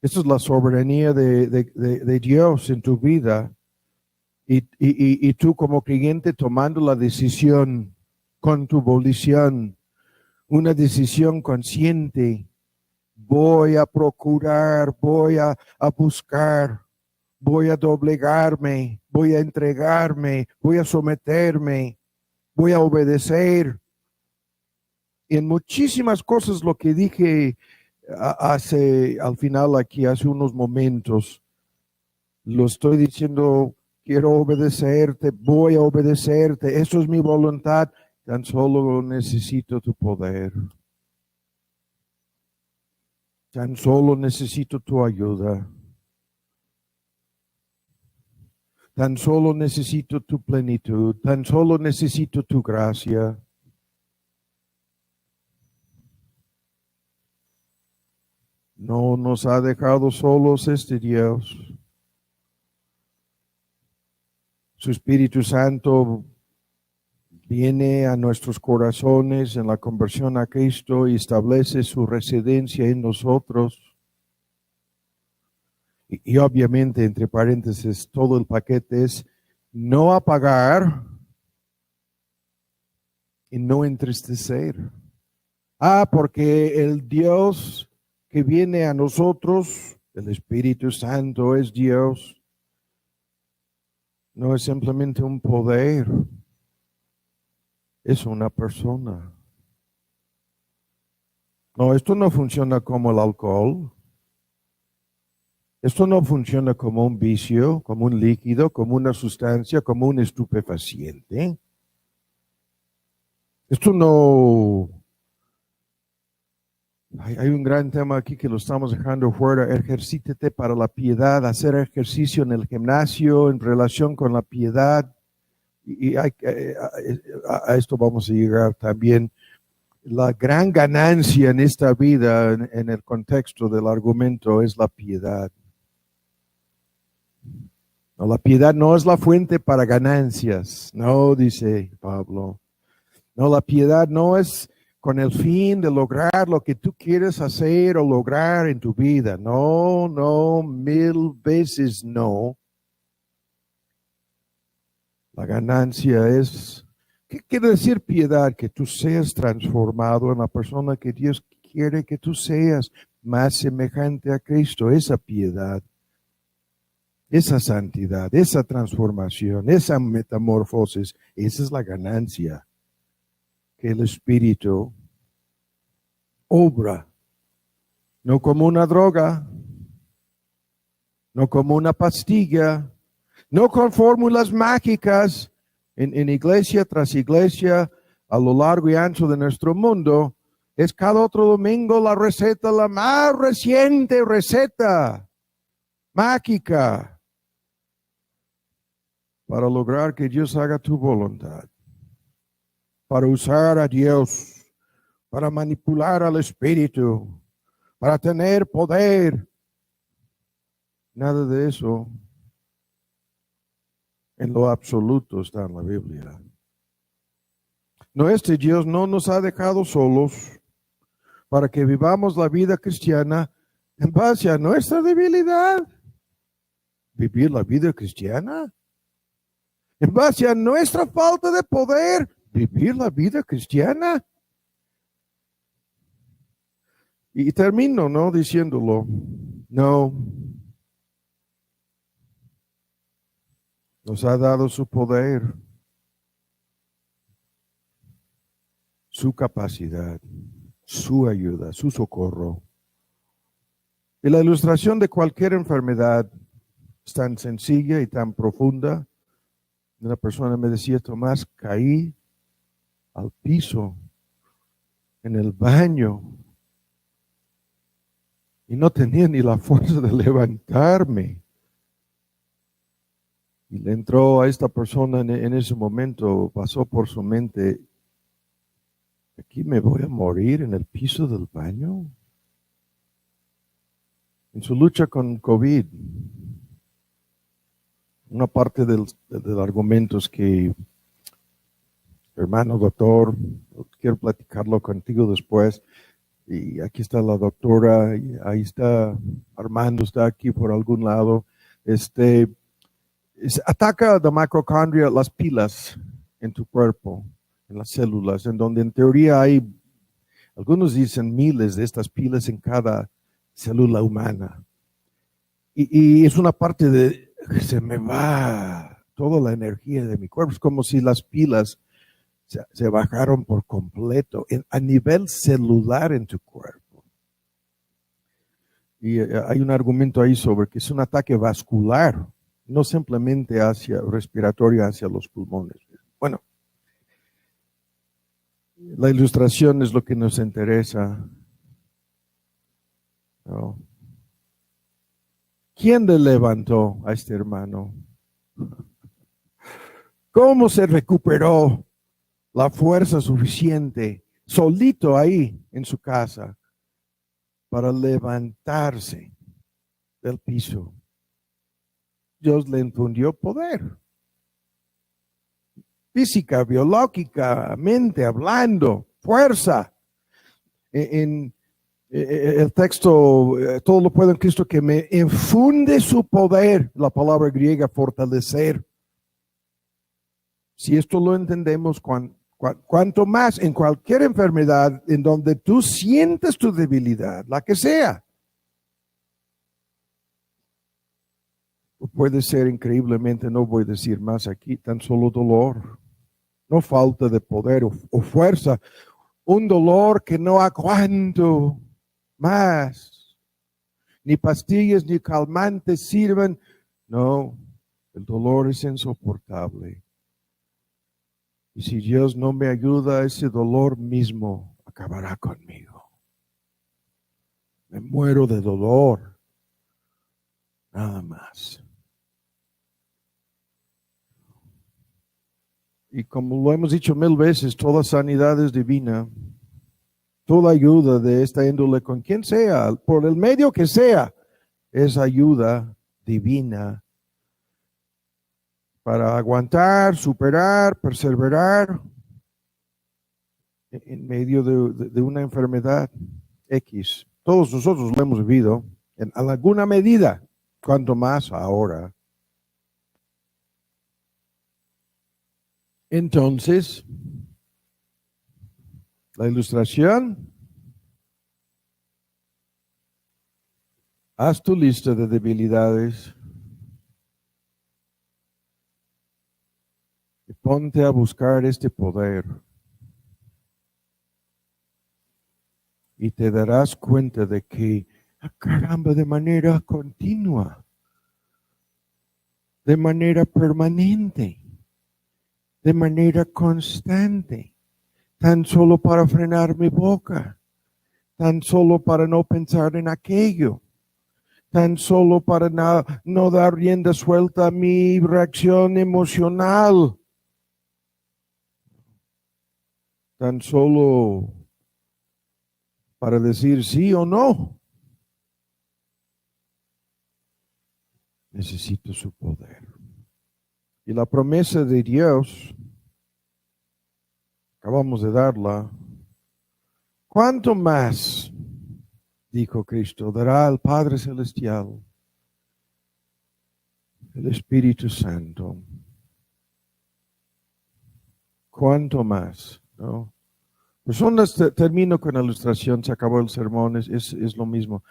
Esto es la soberanía de Dios en tu vida. Y tú como creyente tomando la decisión con tu volición, una decisión consciente. Voy a procurar, voy a buscar, voy a doblegarme, voy a entregarme, voy a someterme, voy a obedecer. Y en muchísimas cosas lo que dije al final aquí, hace unos momentos, lo estoy diciendo, quiero obedecerte, voy a obedecerte, eso es mi voluntad, tan solo necesito tu poder. Tan solo necesito tu ayuda. Tan solo necesito tu plenitud, tan solo necesito tu gracia. No nos ha dejado solos este Dios. Su Espíritu Santo viene a nuestros corazones en la conversión a Cristo y establece su residencia en nosotros. Y obviamente, entre paréntesis, todo el paquete es no apagar y no entristecer. Porque el Dios que viene a nosotros, el Espíritu Santo es Dios, no es simplemente un poder, es una persona. No, esto no funciona como el alcohol. Esto no funciona como un vicio, como un líquido, como una sustancia, como un estupefaciente. Esto no... Hay un gran tema aquí que lo estamos dejando fuera. Ejercítate para la piedad, hacer ejercicio en el gimnasio en relación con la piedad. Y a esto vamos a llegar también. La gran ganancia en esta vida, en el contexto del argumento, es la piedad. No, la piedad no es la fuente para ganancias. No, dice Pablo. No, la piedad no es con el fin de lograr lo que tú quieres hacer o lograr en tu vida. No, no, 1000 veces no. La ganancia es, ¿qué quiere decir piedad? Que tú seas transformado en la persona que Dios quiere que tú seas, más semejante a Cristo. Esa piedad, esa santidad, esa transformación, esa metamorfosis, esa es la ganancia que el Espíritu obra, no como una droga, no como una pastilla, no con fórmulas mágicas en iglesia tras iglesia a lo largo y ancho de nuestro mundo. Es cada otro domingo la receta, la más reciente receta mágica para lograr que Dios haga tu voluntad, para usar a Dios, para manipular al Espíritu, para tener poder. Nada de eso en lo absoluto está en la Biblia. No, este Dios no nos ha dejado solos para que vivamos la vida cristiana en base a nuestra debilidad. Vivir la vida cristiana en base a nuestra falta de poder. Vivir la vida cristiana. Y termino, ¿no? Diciéndolo. No. Nos ha dado su poder, su capacidad, su ayuda, su socorro. Y la ilustración de cualquier enfermedad es tan sencilla y tan profunda. Una persona me decía, Tomás, caí al piso en el baño y no tenía ni la fuerza de levantarme. Y le entró a esta persona en ese momento, pasó por su mente, ¿aquí me voy a morir en el piso del baño? En su lucha con COVID, una parte del argumento es que, hermano doctor, quiero platicarlo contigo después, y aquí está la doctora, y ahí está Armando, está aquí por algún lado, ataca de microcondria las pilas en tu cuerpo, en las células, en donde en teoría hay, algunos dicen miles de estas pilas en cada célula humana. Y es una parte de, se me va toda la energía de mi cuerpo, es como si las pilas se bajaron por completo a nivel celular en tu cuerpo. Y hay un argumento ahí sobre que es un ataque vascular, no simplemente hacia respiratorio, hacia los pulmones. Bueno, la ilustración es lo que nos interesa, ¿no? ¿Quién le levantó a este hermano? ¿Cómo se recuperó la fuerza suficiente, solito ahí en su casa, para levantarse del piso? Dios le infundió poder. Física, biológicamente hablando, fuerza. En El texto, todo lo puedo en Cristo que me infunde su poder, la palabra griega fortalecer. Si esto lo entendemos, cuanto más en cualquier enfermedad en donde tú sientes tu debilidad, la que sea, puede ser increíblemente, no voy a decir más aquí, tan solo dolor, no falta de poder o fuerza, un dolor que no aguanto más, ni pastillas ni calmantes sirven, no, el dolor es insoportable. Y si Dios no me ayuda, ese dolor mismo acabará conmigo. Me muero de dolor, nada más. Y como lo hemos dicho 1000 veces, toda sanidad es divina. Toda ayuda de esta índole, con quien sea, por el medio que sea, es ayuda divina para aguantar, superar, perseverar en medio de una enfermedad X. Todos nosotros lo hemos vivido en alguna medida, cuanto más ahora. Entonces, la ilustración, haz tu lista de debilidades y ponte a buscar este poder. Y te darás cuenta de que, caramba, de manera continua, de manera permanente, de manera constante, tan solo para frenar mi boca, tan solo para no pensar en aquello, tan solo para no dar rienda suelta a mi reacción emocional, tan solo para decir sí o no. Necesito su poder. Y la promesa de Dios, acabamos de darla, ¿cuánto más, dijo Cristo, dará al Padre Celestial, el Espíritu Santo? ¿Cuánto más? ¿No? Personas, termino con la ilustración, se acabó el sermón, es lo mismo.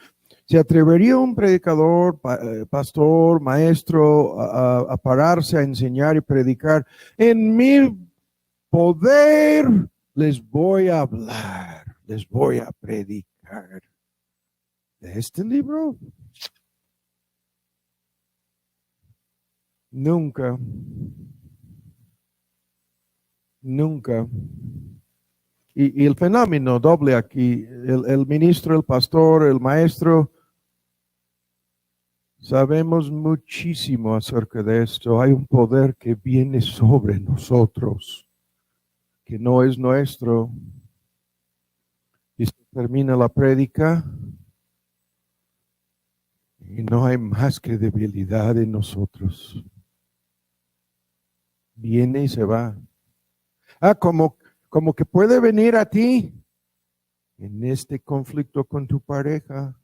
¿Se atrevería un predicador, pastor, maestro a pararse a enseñar y predicar? En mi poder les voy a hablar, les voy a predicar. ¿De este libro? Nunca, nunca. Y el fenómeno doble aquí, el ministro, el pastor, el maestro, sabemos muchísimo acerca de esto. Hay un poder que viene sobre nosotros, que no es nuestro. Y se termina la prédica y no hay más que debilidad en nosotros. Viene y se va. Como que puede venir a ti en este conflicto con tu pareja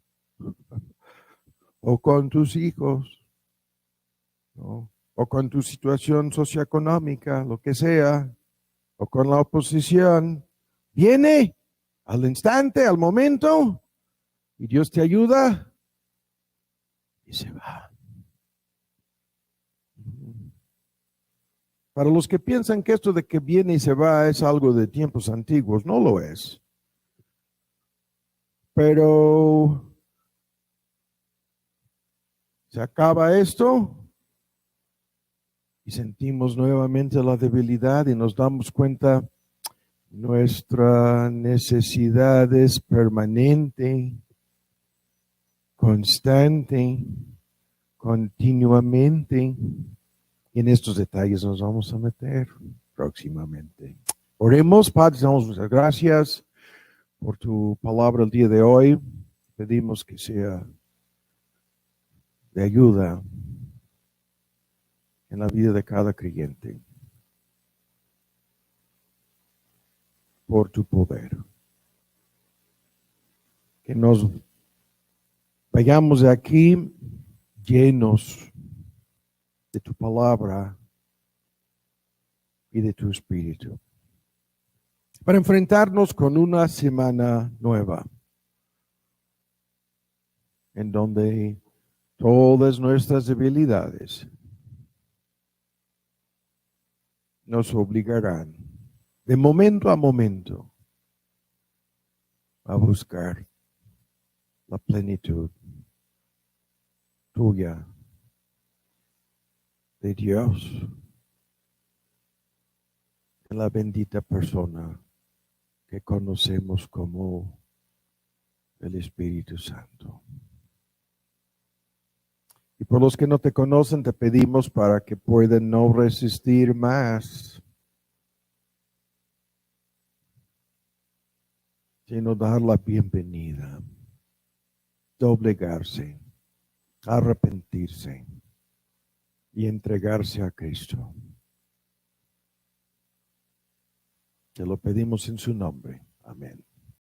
o con tus hijos, ¿no? O con tu situación socioeconómica, lo que sea, o con la oposición. Viene al instante, al momento, y Dios te ayuda y se va. Para los que piensan que esto de que viene y se va es algo de tiempos antiguos, no lo es. Pero se acaba esto y sentimos nuevamente la debilidad y nos damos cuenta nuestra necesidad es permanente, constante, continuamente. Y en estos detalles nos vamos a meter próximamente. Oremos, Padre, damos muchas gracias por tu palabra el día de hoy. Pedimos que sea de ayuda en la vida de cada creyente por tu poder. que nos vayamos de aquí llenos de tu palabra y de tu espíritu, para enfrentarnos con una semana nueva, en donde todas nuestras debilidades nos obligarán de momento a momento a buscar la plenitud tuya, de Dios, en la bendita persona que conocemos como el Espíritu Santo. Y por los que no te conocen, te pedimos para que puedan no resistir más, sino dar la bienvenida, doblegarse, arrepentirse y entregarse a Cristo. Te lo pedimos en su nombre. Amén.